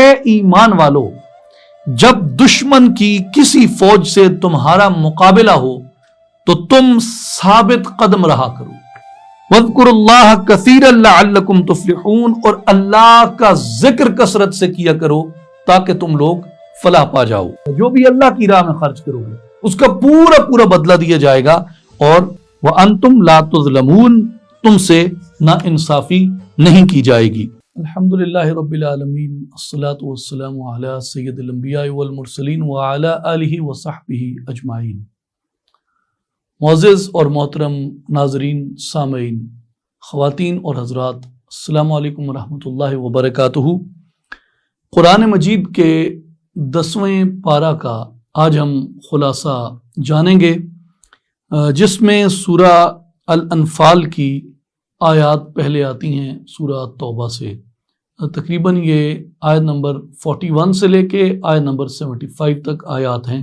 اے ایمان والو، جب دشمن کی کسی فوج سے تمہارا مقابلہ ہو تو تم ثابت قدم رہا کرو۔ وَاذْكُرُوا اللَّهَ كَثِيرًا لَعَلَّكُمْ تُفْلِحُونَ، اور اللہ کا ذکر کثرت سے کیا کرو تاکہ تم لوگ فلاح پا جاؤ۔ جو بھی اللہ کی راہ میں خرچ کرو گے اس کا پورا پورا بدلہ دیا جائے گا، اور وَأَنْتُمْ لَا تُظْلَمُونَ، تم سے نا انصافی نہیں کی جائے گی۔ الحمدللہ رب العالمین، الصلاة والسلام علی سید الانبیاء والمرسلین وعلی آلہ وصحبہ اجمعین۔ معزز اور محترم ناظرین، سامعین، خواتین اور حضرات، السلام علیکم ورحمۃ اللہ وبرکاتہ۔ قرآن مجید کے 10ویں پارہ کا آج ہم خلاصہ جانیں گے، جس میں سورہ الانفال کی آیات پہلے آتی ہیں سورہ توبہ سے۔ تقریباً یہ آیت نمبر 41 سے لے کے آیت نمبر 75 تک آیات ہیں۔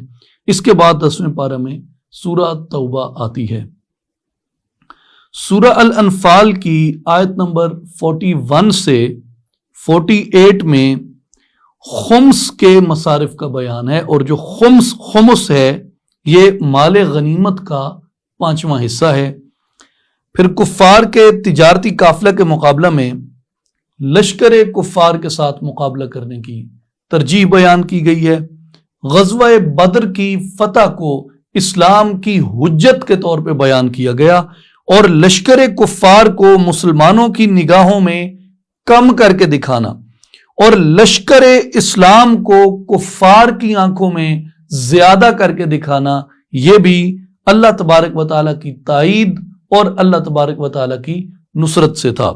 اس کے بعد 10ویں پارہ میں سورہ توبہ آتی ہے۔ سورہ الانفال کی آیت نمبر 41 سے 48 میں خمس کے مصارف کا بیان ہے، اور جو خمس ہے یہ مال غنیمت کا 5واں حصہ ہے۔ پھر کفار کے تجارتی قافلہ کے مقابلہ میں لشکر کفار کے ساتھ مقابلہ کرنے کی ترجیح بیان کی گئی ہے۔ غزوہ بدر کی فتح کو اسلام کی حجت کے طور پہ بیان کیا گیا، اور لشکر کفار کو مسلمانوں کی نگاہوں میں کم کر کے دکھانا اور لشکر اسلام کو کفار کی آنکھوں میں زیادہ کر کے دکھانا، یہ بھی اللہ تبارک و تعالیٰ کی تائید اور اللہ تبارک و تعالیٰ کی نصرت سے تھا۔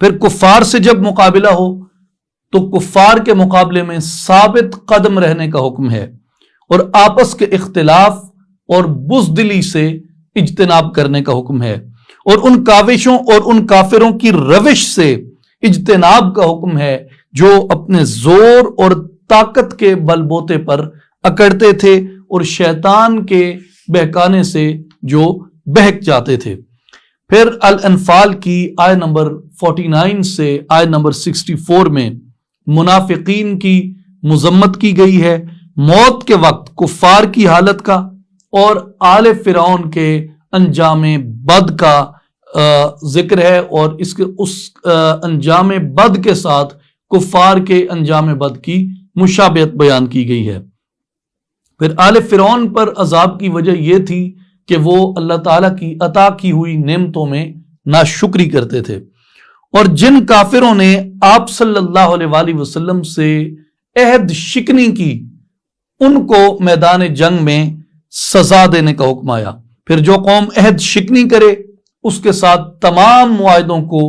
پھر کفار سے جب مقابلہ ہو تو کفار کے مقابلے میں ثابت قدم رہنے کا حکم ہے، اور آپس کے اختلاف اور بزدلی سے اجتناب کرنے کا حکم ہے، اور ان کاوشوں اور ان کافروں کی روش سے اجتناب کا حکم ہے جو اپنے زور اور طاقت کے بل بوتے پر اکڑتے تھے اور شیطان کے بہکانے سے جو بہک جاتے تھے۔ پھر الانفال کی آیت نمبر 49 سے آیت نمبر 64 میں منافقین کی مذمت کی گئی ہے، موت کے وقت کفار کی حالت کا اور آل فرعون کے انجام بد کا ذکر ہے، اور اس انجام بد کے ساتھ کفار کے انجام بد کی مشابہت بیان کی گئی ہے۔ پھر آل فرعون پر عذاب کی وجہ یہ تھی کہ وہ اللہ تعالیٰ کی عطا کی ہوئی نعمتوں میں ناشکری کرتے تھے، اور جن کافروں نے آپ صلی اللہ علیہ وآلہ وسلم سے عہد شکنی کی ان کو میدان جنگ میں سزا دینے کا حکم آیا۔ پھر جو قوم عہد شکنی کرے اس کے ساتھ تمام معاہدوں کو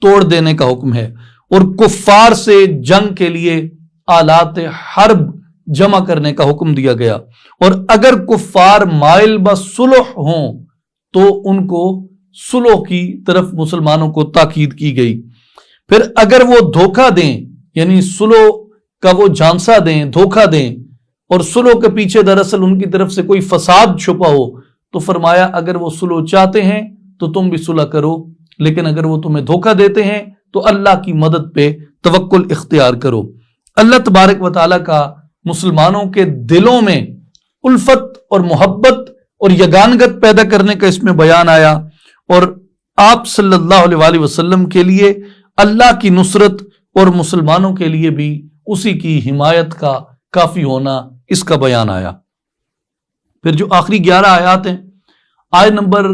توڑ دینے کا حکم ہے، اور کفار سے جنگ کے لیے آلات حرب جمع کرنے کا حکم دیا گیا، اور اگر کفار مائل بصلح ہوں تو ان کو صلح کی طرف مسلمانوں کو تاکید کی گئی۔ پھر اگر وہ دھوکہ دیں، یعنی صلح کا وہ جھانسا دیں، دھوکہ دیں، اور صلح کے پیچھے دراصل ان کی طرف سے کوئی فساد چھپا ہو، تو فرمایا اگر وہ صلح چاہتے ہیں تو تم بھی صلح کرو، لیکن اگر وہ تمہیں دھوکہ دیتے ہیں تو اللہ کی مدد پہ توکل اختیار کرو۔ اللہ تبارک و تعالیٰ کا مسلمانوں کے دلوں میں الفت اور محبت اور یگانگت پیدا کرنے کا اس میں بیان آیا، اور آپ صلی اللہ علیہ وآلہ وسلم کے لیے اللہ کی نصرت اور مسلمانوں کے لیے بھی اسی کی حمایت کا کافی ہونا، اس کا بیان آیا۔ پھر جو آخری 11 آیات ہیں، آیت نمبر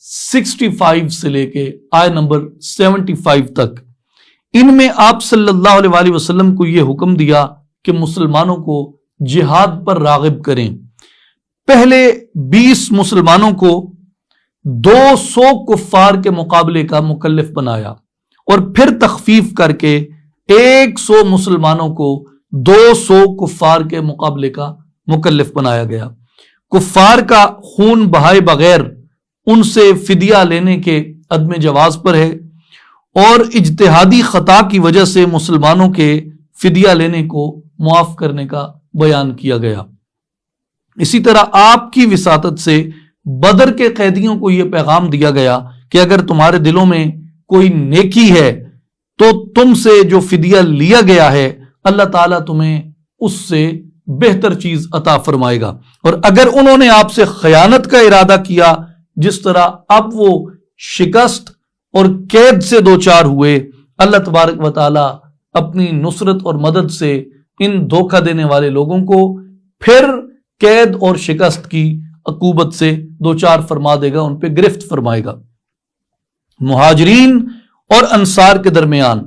65 سے لے کے آیت نمبر 75 تک، ان میں آپ صلی اللہ علیہ وآلہ وسلم کو یہ حکم دیا کہ مسلمانوں کو جہاد پر راغب کریں۔ پہلے 20 مسلمانوں کو 200 کفار کے مقابلے کا مکلف بنایا، اور پھر تخفیف کر کے 100 مسلمانوں کو 200 کفار کے مقابلے کا مکلف بنایا گیا۔ کفار کا خون بہائے بغیر ان سے فدیہ لینے کے عدم جواز پر ہے، اور اجتہادی خطا کی وجہ سے مسلمانوں کے فدیہ لینے کو معاف کرنے کا بیان کیا گیا۔ اسی طرح آپ کی وساطت سے بدر کے قیدیوں کو یہ پیغام دیا گیا کہ اگر تمہارے دلوں میں کوئی نیکی ہے تو تم سے جو فدیہ لیا گیا ہے اللہ تعالیٰ تمہیں اس سے بہتر چیز عطا فرمائے گا۔ اور اگر انہوں نے آپ سے خیانت کا ارادہ کیا، جس طرح اب وہ شکست اور قید سے دوچار ہوئے، اللہ تبارک و تعالیٰ اپنی نصرت اور مدد سے ان دھوکہ دینے والے لوگوں کو پھر قید اور شکست کی عقوبت سے دوچار فرما دے گا، ان پہ گرفت فرمائے گا۔ مہاجرین اور انصار کے درمیان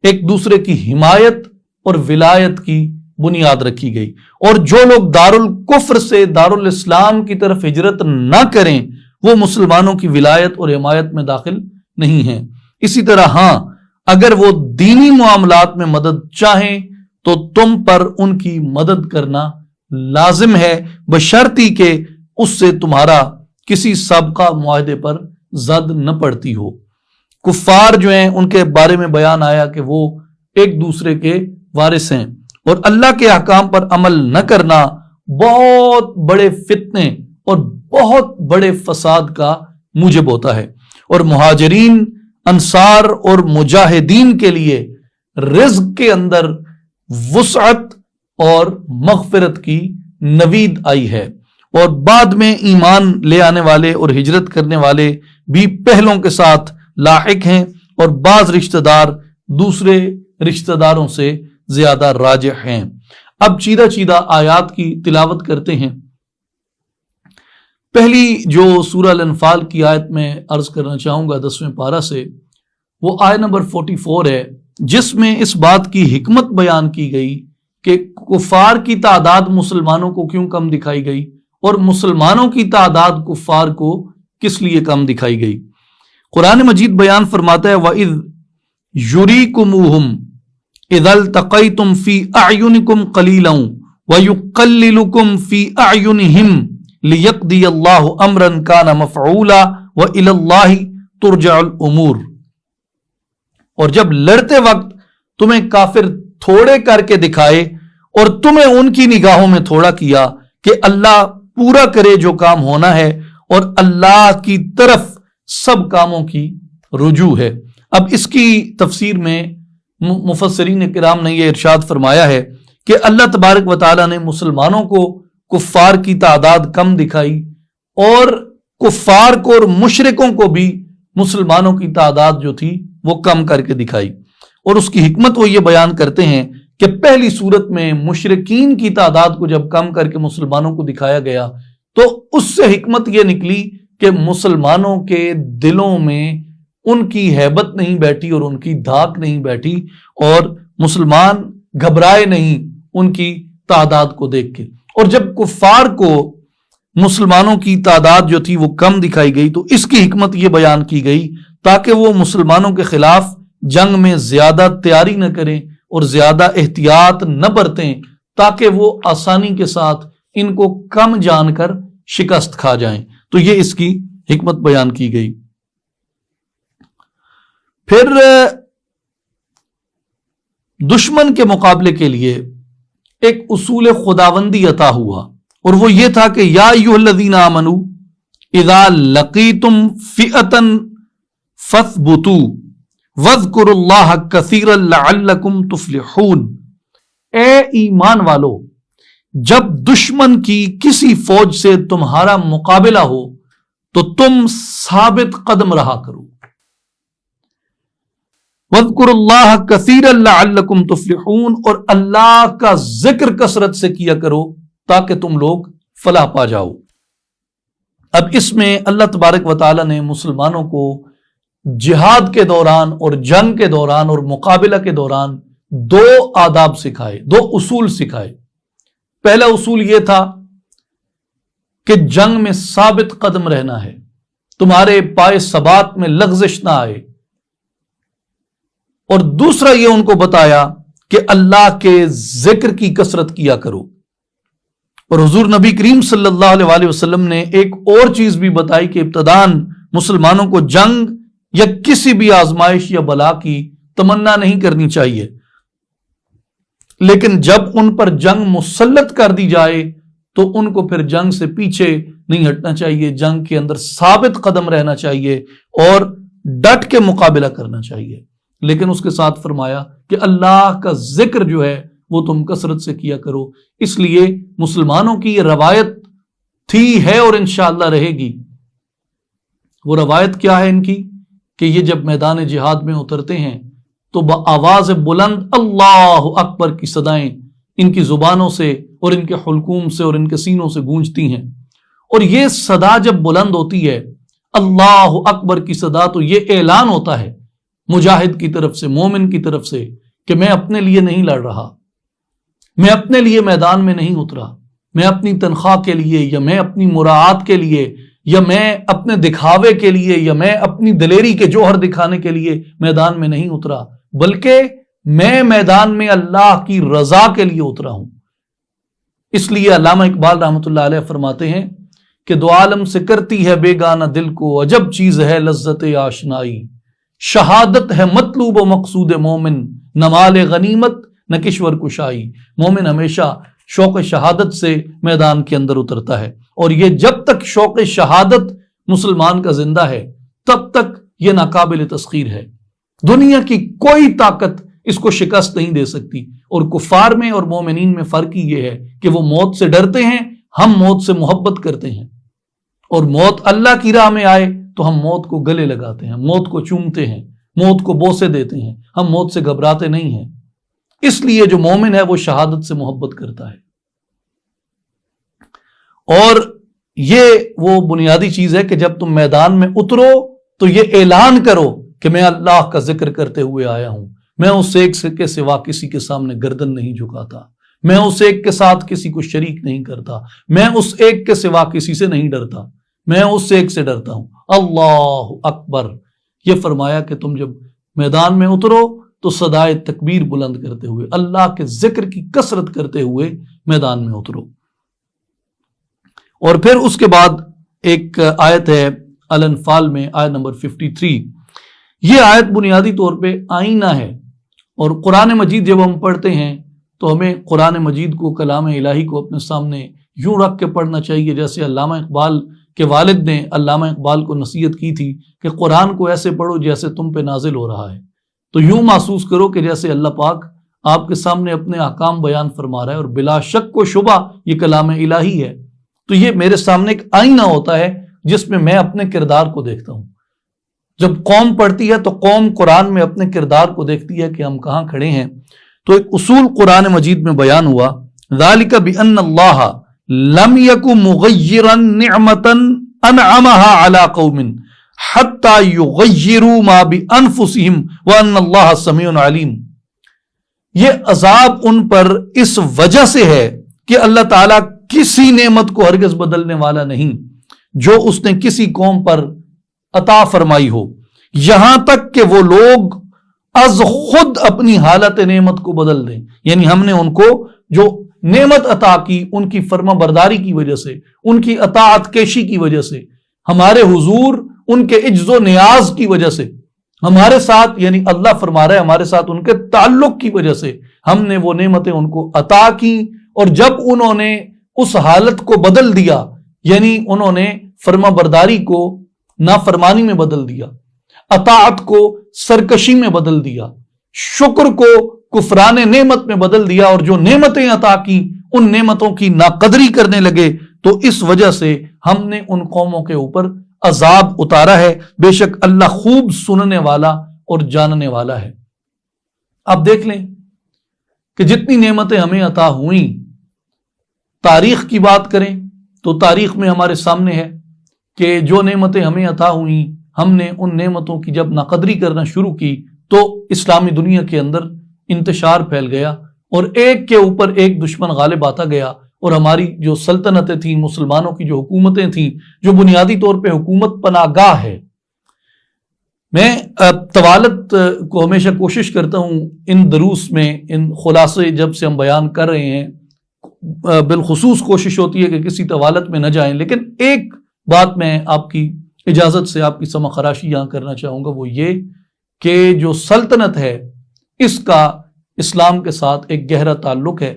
ایک دوسرے کی حمایت اور ولایت کی بنیاد رکھی گئی، اور جو لوگ دارالکفر سے دارالاسلام کی طرف ہجرت نہ کریں وہ مسلمانوں کی ولایت اور حمایت میں داخل نہیں ہیں۔ اسی طرح ہاں، اگر وہ دینی معاملات میں مدد چاہیں تو تم پر ان کی مدد کرنا لازم ہے، بشرطی کہ اس سے تمہارا کسی سابقہ معاہدے پر زد نہ پڑتی ہو۔ کفار جو ہیں ان کے بارے میں بیان آیا کہ وہ ایک دوسرے کے وارث ہیں، اور اللہ کے احکام پر عمل نہ کرنا بہت بڑے فتنے اور بہت بڑے فساد کا موجب ہوتا ہے۔ اور مہاجرین، انصار اور مجاہدین کے لیے رزق کے اندر وسعت اور مغفرت کی نوید آئی ہے، اور بعد میں ایمان لے آنے والے اور ہجرت کرنے والے بھی پہلوں کے ساتھ لاحق ہیں، اور بعض رشتہ دار دوسرے رشتہ داروں سے زیادہ راجح ہیں۔ اب چیدہ چیدہ آیات کی تلاوت کرتے ہیں۔ پہلی جو سورہ الانفال کی آیت میں عرض کرنا چاہوں گا 10ویں پارہ سے، وہ آیت نمبر 44 ہے، جس میں اس بات کی حکمت بیان کی گئی کہ کفار کی تعداد مسلمانوں کو کیوں کم دکھائی گئی اور مسلمانوں کی تعداد کفار کو کس لیے کم دکھائی گئی۔ قرآن مجید بیان فرماتا ہے وَإِذْ يُرِيكُمُوهُمْ إِذَا الْتَقَيْتُمْ فِي أَعْيُنِكُمْ قَلِيلًا وَيُقَلِّلُكُمْ فِي أَعْيُنِهِمْ لِيَقْضِيَ اللَّهُ أَمْرًا كَانَ مَفْعُولًا وَإِلَى اللَّهِ تُرْجَعُ الْأُمُورُ۔ اور جب لڑتے وقت تمہیں کافر تھوڑے کر کے دکھائے اور تمہیں ان کی نگاہوں میں تھوڑا کیا کہ اللہ پورا کرے جو کام ہونا ہے، اور اللہ کی طرف سب کاموں کی رجوع ہے۔ اب اس کی تفسیر میں مفسرین کرام نے یہ ارشاد فرمایا ہے کہ اللہ تبارک و تعالیٰ نے مسلمانوں کو کفار کی تعداد کم دکھائی، اور کفار کو اور مشرکوں کو بھی مسلمانوں کی تعداد جو تھی وہ کم کر کے دکھائی۔ اور اس کی حکمت وہ یہ بیان کرتے ہیں کہ پہلی صورت میں مشرکین کی تعداد کو جب کم کر کے مسلمانوں کو دکھایا گیا تو اس سے حکمت یہ نکلی کہ مسلمانوں کے دلوں میں ان کی ہیبت نہیں بیٹھی اور ان کی دھاک نہیں بیٹھی، اور مسلمان گھبرائے نہیں ان کی تعداد کو دیکھ کے۔ اور جب کفار کو مسلمانوں کی تعداد جو تھی وہ کم دکھائی گئی تو اس کی حکمت یہ بیان کی گئی تاکہ وہ مسلمانوں کے خلاف جنگ میں زیادہ تیاری نہ کریں اور زیادہ احتیاط نہ برتیں، تاکہ وہ آسانی کے ساتھ ان کو کم جان کر شکست کھا جائیں۔ تو یہ اس کی حکمت بیان کی گئی۔ پھر دشمن کے مقابلے کے لیے ایک اصول خداوندی عطا ہوا، اور وہ یہ تھا کہ یا ایھا الذین آمنوا اذا لقیتم فئۃ فاثبتوا واذکروا اللہ کثیرا لعلکم تفلحون۔ اے ایمان والو، جب دشمن کی کسی فوج سے تمہارا مقابلہ ہو تو تم ثابت قدم رہا کرو۔ وَاذْكُرُوا اللَّهَ كَثِيرًا لَعَلَّكُمْ تُفْلِحُونَ، اور اللہ کا ذکر کثرت سے کیا کرو تاکہ تم لوگ فلاح پا جاؤ۔ اب اس میں اللہ تبارک و تعالیٰ نے مسلمانوں کو جہاد کے دوران اور جنگ کے دوران اور مقابلہ کے دوران دو آداب سکھائے، دو اصول سکھائے۔ پہلا اصول یہ تھا کہ جنگ میں ثابت قدم رہنا ہے، تمہارے پائے ثبات میں لغزش نہ آئے، اور دوسرا یہ ان کو بتایا کہ اللہ کے ذکر کی کثرت کیا کرو۔ اور حضور نبی کریم صلی اللہ علیہ وآلہ وسلم نے ایک اور چیز بھی بتائی کہ ابتداً مسلمانوں کو جنگ یا کسی بھی آزمائش یا بلا کی تمنا نہیں کرنی چاہیے، لیکن جب ان پر جنگ مسلط کر دی جائے تو ان کو پھر جنگ سے پیچھے نہیں ہٹنا چاہیے، جنگ کے اندر ثابت قدم رہنا چاہیے اور ڈٹ کے مقابلہ کرنا چاہیے۔ لیکن اس کے ساتھ فرمایا کہ اللہ کا ذکر جو ہے وہ تم کثرت سے کیا کرو۔ اس لیے مسلمانوں کی یہ روایت تھی، ہے اور انشاءاللہ رہے گی۔ وہ روایت کیا ہے ان کی کہ یہ جب میدان جہاد میں اترتے ہیں تو بآواز بلند اللہ اکبر کی صدائیں ان کی زبانوں سے اور ان کے حلقوم سے اور ان کے سینوں سے گونجتی ہیں، اور یہ صدا جب بلند ہوتی ہے اللہ اکبر کی صدا، تو یہ اعلان ہوتا ہے مجاہد کی طرف سے، مومن کی طرف سے، کہ میں اپنے لیے نہیں لڑ رہا، میں اپنے لیے میدان میں نہیں اترا، میں اپنی تنخواہ کے لیے یا میں اپنی مراعات کے لیے یا میں اپنے دکھاوے کے لیے یا میں اپنی دلیری کے جوہر دکھانے کے لیے میدان میں نہیں اترا، بلکہ میں میدان میں اللہ کی رضا کے لیے اترا ہوں۔ اس لیے علامہ اقبال رحمۃ اللہ علیہ فرماتے ہیں کہ دو عالم سے کرتی ہے بیگانہ دل کو، عجب چیز ہے لذت آشنائی، شہادت ہے مطلوب و مقصود مومن، نہ مال غنیمت نہ کشور کشائی۔ مومن ہمیشہ شوق شہادت سے میدان کے اندر اترتا ہے، اور یہ جب تک شوق شہادت مسلمان کا زندہ ہے تب تک یہ ناقابل تسخیر ہے۔ دنیا کی کوئی طاقت اس کو شکست نہیں دے سکتی، اور کفار میں اور مومنین میں فرق ہی یہ ہے کہ وہ موت سے ڈرتے ہیں، ہم موت سے محبت کرتے ہیں، اور موت اللہ کی راہ میں آئے تو ہم موت کو گلے لگاتے ہیں، موت کو چومتے ہیں، موت کو بوسے دیتے ہیں، ہم موت سے گھبراتے نہیں ہیں۔ اس لیے جو مومن ہے وہ شہادت سے محبت کرتا ہے، اور یہ وہ بنیادی چیز ہے کہ جب تم میدان میں اترو تو یہ اعلان کرو کہ میں اللہ کا ذکر کرتے ہوئے آیا ہوں، میں اس ایک کے سوا کسی کے سامنے گردن نہیں جھکاتا، میں اس ایک کے ساتھ کسی کو شریک نہیں کرتا، میں اس ایک کے سوا کسی سے نہیں ڈرتا، میں اس ایک سے ڈرتا ہوں۔ اللہ اکبر، یہ فرمایا کہ تم جب میدان میں اترو تو صدائے تکبیر بلند کرتے ہوئے، اللہ کے ذکر کی کثرت کرتے ہوئے میدان میں اترو۔ اور پھر اس کے بعد ایک آیت ہے الانفال میں، آیت نمبر 53۔ یہ آیت بنیادی طور پہ آئینہ ہے، اور قرآن مجید جب ہم پڑھتے ہیں تو ہمیں قرآن مجید کو، کلام الہی کو اپنے سامنے یوں رکھ کے پڑھنا چاہیے جیسے علامہ اقبال کے والد نے علامہ اقبال کو نصیحت کی تھی کہ قرآن کو ایسے پڑھو جیسے تم پہ نازل ہو رہا ہے، تو یوں محسوس کرو کہ جیسے اللہ پاک آپ کے سامنے اپنے احکام بیان فرما رہا ہے، اور بلا شک و شبہ یہ کلام الہی ہے، تو یہ میرے سامنے ایک آئینہ ہوتا ہے جس میں اپنے کردار کو دیکھتا ہوں۔ جب قوم پڑھتی ہے تو قوم قرآن میں اپنے کردار کو دیکھتی ہے کہ ہم کہاں کھڑے ہیں۔ تو ایک اصول قرآن مجید میں بیان ہوا، ذالک بأن اللہ لم یک مغیرا نعمتا انعمها علی قوم حتی یغیروا ما بانفسهم وان اللہ سمیع علیم۔ یہ عذاب ان پر اس وجہ سے ہے کہ اللہ تعالیٰ کسی نعمت کو ہرگز بدلنے والا نہیں جو اس نے کسی قوم پر عطا فرمائی ہو، یہاں تک کہ وہ لوگ از خود اپنی حالت نعمت کو بدل دیں۔ یعنی ہم نے ان کو جو نعمت عطا کی ان کی فرما برداری کی وجہ سے، ان کی اطاعت کیشی کی وجہ سے، ہمارے حضور ان کے عجز و نیاز کی وجہ سے، ہمارے ساتھ یعنی اللہ فرما رہا ہے ہمارے ساتھ ان کے تعلق کی وجہ سے ہم نے وہ نعمتیں ان کو عطا کی، اور جب انہوں نے اس حالت کو بدل دیا، یعنی انہوں نے فرما برداری کو نافرمانی میں بدل دیا، اطاعت کو سرکشی میں بدل دیا، شکر کو کفران نعمت میں بدل دیا، اور جو نعمتیں عطا کی ان نعمتوں کی ناقدری کرنے لگے، تو اس وجہ سے ہم نے ان قوموں کے اوپر عذاب اتارا ہے۔ بے شک اللہ خوب سننے والا اور جاننے والا ہے۔ آپ دیکھ لیں کہ جتنی نعمتیں ہمیں عطا ہوئیں، تاریخ کی بات کریں تو تاریخ میں ہمارے سامنے ہے کہ جو نعمتیں ہمیں عطا ہوئیں، ہم نے ان نعمتوں کی جب ناقدری کرنا شروع کی تو اسلامی دنیا کے اندر انتشار پھیل گیا، اور ایک کے اوپر ایک دشمن غالب آتا گیا، اور ہماری جو سلطنتیں تھیں، مسلمانوں کی جو حکومتیں تھیں، جو بنیادی طور پہ حکومت پناہ گاہ ہے۔ میں طوالت کو ہمیشہ کوشش کرتا ہوں ان دروس میں، ان خلاصے جب سے ہم بیان کر رہے ہیں، بالخصوص کوشش ہوتی ہے کہ کسی طوالت میں نہ جائیں، لیکن ایک بات میں آپ کی اجازت سے آپ کی سمع خراشی یہاں کرنا چاہوں گا، وہ یہ کہ جو سلطنت ہے اس کا اسلام کے ساتھ ایک گہرا تعلق ہے،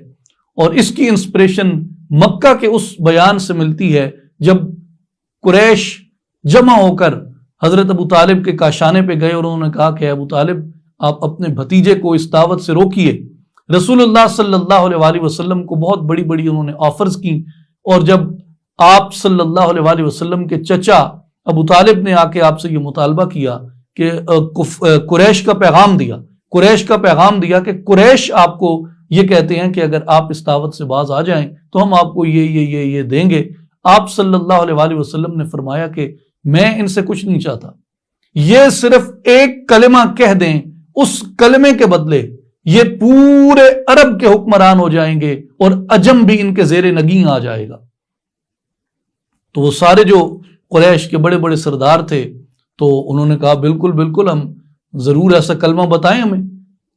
اور اس کی انسپریشن مکہ کے اس بیان سے ملتی ہے جب قریش جمع ہو کر حضرت ابو طالب کے کاشانے پہ گئے، اور انہوں نے کہا کہ ابو طالب آپ اپنے بھتیجے کو اس دعوت سے روکیے، رسول اللہ صلی اللہ علیہ وآلہ وسلم کو بہت بڑی بڑی انہوں نے آفرز کی، اور جب آپ صلی اللہ علیہ وآلہ وسلم کے چچا ابو طالب نے آ کے آپ سے یہ مطالبہ کیا کہ قریش کا پیغام دیا کہ قریش آپ کو یہ کہتے ہیں کہ اگر آپ اس دعوت سے باز آ جائیں تو ہم آپ کو یہ دیں گے، آپ صلی اللہ علیہ وآلہ وسلم نے فرمایا کہ میں ان سے کچھ نہیں چاہتا، یہ صرف ایک کلمہ کہہ دیں، اس کلمے کے بدلے یہ پورے عرب کے حکمران ہو جائیں گے اور عجم بھی ان کے زیر نگین آ جائے گا۔ تو وہ سارے جو قریش کے بڑے بڑے سردار تھے تو انہوں نے کہا بالکل بالکل، ہم ضرور ایسا کلمہ بتائیں ہمیں۔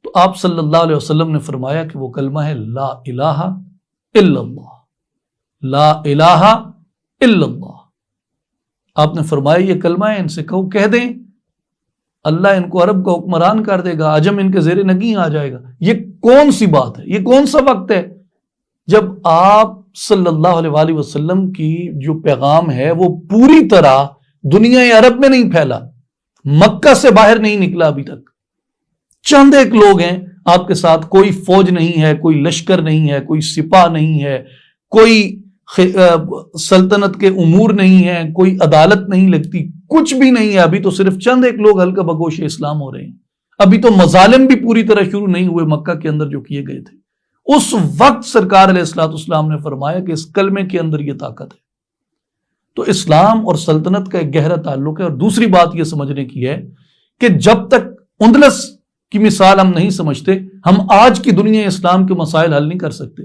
تو آپ صلی اللہ علیہ وسلم نے فرمایا کہ وہ کلمہ ہے لا الہ الا اللہ، لا الہ الا اللہ۔ آپ نے فرمایا یہ کلمہ ہے، ان سے کہہ دیں، اللہ ان کو عرب کا حکمران کر دے گا، عجم ان کے زیر نگین آ جائے گا۔ یہ کون سی بات ہے، یہ کون سا وقت ہے جب آپ صلی اللہ علیہ وآلہ وسلم کی جو پیغام ہے وہ پوری طرح دنیا عرب میں نہیں پھیلا، مکہ سے باہر نہیں نکلا ابھی تک، چند ایک لوگ ہیں آپ کے ساتھ، کوئی فوج نہیں ہے، کوئی لشکر نہیں ہے، کوئی سپاہ نہیں ہے، کوئی سلطنت کے امور نہیں ہے، کوئی عدالت نہیں لگتی، کچھ بھی نہیں ہے، ابھی تو صرف چند ایک لوگ ہلکا بگوش اسلام ہو رہے ہیں، ابھی تو مظالم بھی پوری طرح شروع نہیں ہوئے مکہ کے اندر جو کیے گئے تھے۔ اس وقت سرکار علیہ السلام نے فرمایا کہ اس کلمے کے اندر یہ طاقت ہے۔ تو اسلام اور سلطنت کا ایک گہرا تعلق ہے۔ اور دوسری بات یہ سمجھنے کی ہے کہ جب تک اندلس کی مثال ہم نہیں سمجھتے، ہم آج کی دنیا اسلام کے مسائل حل نہیں کر سکتے۔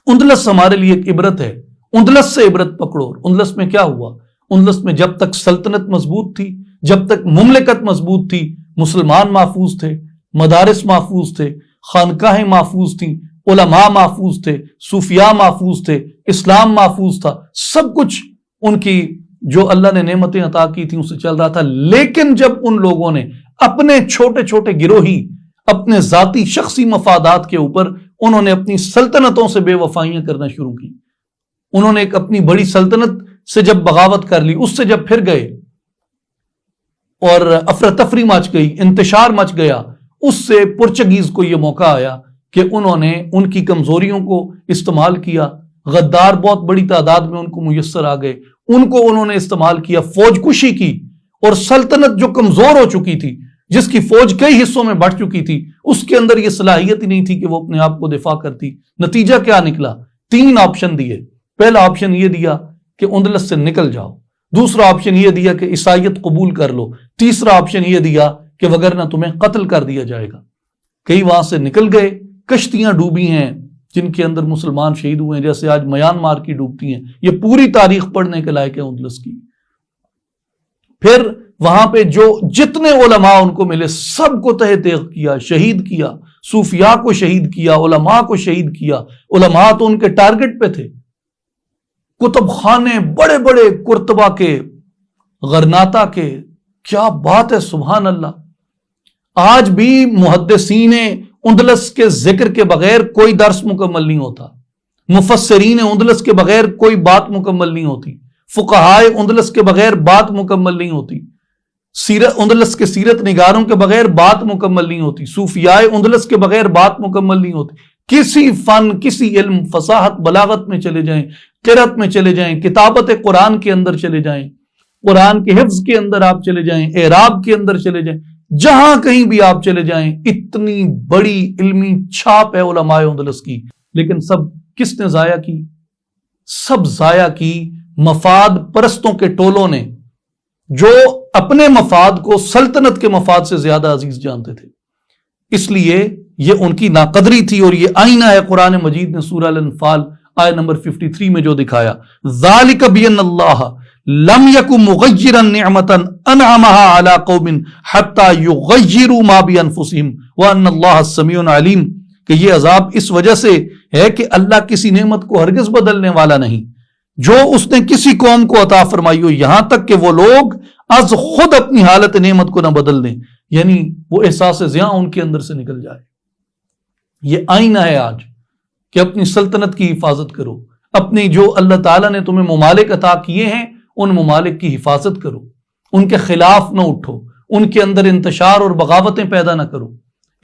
اندلس ہمارے لیے ایک عبرت ہے، اندلس سے عبرت پکڑو۔ اندلس میں کیا ہوا؟ اندلس میں جب تک سلطنت مضبوط تھی، جب تک مملکت مضبوط تھی، مسلمان محفوظ تھے، مدارس محفوظ تھے، خانقاہیں محفوظ تھیں، علماء محفوظ تھے، صوفیاء محفوظ تھے، اسلام محفوظ تھا، سب کچھ ان کی جو اللہ نے نعمتیں عطا کی تھیں اس سے چل رہا تھا۔ لیکن جب ان لوگوں نے اپنے چھوٹے چھوٹے گروہی، اپنے ذاتی شخصی مفادات کے اوپر انہوں نے اپنی سلطنتوں سے بے وفائیاں کرنا شروع کی، انہوں نے ایک اپنی بڑی سلطنت سے جب بغاوت کر لی، اس سے جب پھر گئے اور افراتفری مچ گئی، انتشار مچ گیا، اس سے پرتگیز کو یہ موقع آیا کہ انہوں نے ان کی کمزوریوں کو استعمال کیا، غدار بہت بڑی تعداد میں ان کو میسر آ گئے، ان کو انہوں نے استعمال کیا، فوج کشی کی، اور سلطنت جو کمزور ہو چکی تھی، جس کی فوج کئی حصوں میں بڑھ چکی تھی، اس کے اندر یہ صلاحیت ہی نہیں تھی کہ وہ اپنے آپ کو دفاع کرتی۔ نتیجہ کیا نکلا؟ 3 آپشن دیے۔ پہلا آپشن یہ دیا کہ اندلس سے نکل جاؤ، دوسرا آپشن یہ دیا کہ عیسائیت قبول کر لو، تیسرا آپشن یہ دیا کہ وگرنہ تمہیں قتل کر دیا جائے گا۔ کئی وہاں سے نکل گئے، کشتیاں ڈوبی ہیں جن کے اندر مسلمان شہید ہوئے ہیں، جیسے آج میانمار کی ڈوبتی ہیں، یہ پوری تاریخ پڑھنے کے لائق ہے اندلس کی۔ پھر وہاں پہ جو جتنے علماء ان کو ملے سب کو تہہ تیغ کیا، شہید کیا، صوفیاء کو شہید کیا، علماء کو شہید کیا۔ علماء تو ان کے ٹارگٹ پہ تھے، کتب خانے بڑے بڑے قرطبہ کے، غرناطہ کے، کیا بات ہے، سبحان اللہ۔ آج بھی محدثین اندلس کے ذکر کے بغیر کوئی درس مکمل نہیں ہوتا، مفسرین اندلس کے بغیر کوئی بات مکمل نہیں ہوتی، فقہائے اندلس کے بغیر بات مکمل نہیں ہوتی، اندلس کے سیرت نگاروں کے بغیر بات مکمل نہیں ہوتی، صوفیاء اندلس کے بغیر بات مکمل نہیں ہوتی۔ کسی فن، کسی علم، فصاحت، بلاغت میں چلے جائیں، قرأت میں چلے جائیں، کتابت قرآن کے اندر چلے جائیں، قرآن کے حفظ کے اندر آپ چلے جائیں، اعراب کے اندر چلے جائیں، جہاں کہیں بھی آپ چلے جائیں، اتنی بڑی علمی چھاپ ہے علماء اندلس کی، لیکن سب کس نے ضائع کی؟ سب ضائع کی مفاد پرستوں کے ٹولوں نے، جو اپنے مفاد کو سلطنت کے مفاد سے زیادہ عزیز جانتے تھے۔ اس لیے یہ ان کی ناقدری تھی، اور یہ آئینہ ہے قرآن مجید نے سورہ الانفال آیت نمبر 53 میں جو دکھایا، ذالک بین اللہ لم یکن مغیرا نعمتا انعمها علی قوم حتی یغیروا ما بانفسہم وان اللہ السمیع علیم، کہ یہ عذاب اس وجہ سے ہے کہ اللہ کسی نعمت کو ہرگز بدلنے والا نہیں جو اس نے کسی قوم کو عطا فرمائی ہو، یہاں تک کہ وہ لوگ از خود اپنی حالت نعمت کو نہ بدل دیں، یعنی وہ احساس زیاں ان کے اندر سے نکل جائے۔ یہ آئینہ ہے آج کہ اپنی سلطنت کی حفاظت کرو، اپنی جو اللہ تعالیٰ نے تمہیں ممالک عطا کیے ہیں ان ممالک کی حفاظت کرو، ان کے خلاف نہ اٹھو، ان کے اندر انتشار اور بغاوتیں پیدا نہ کرو۔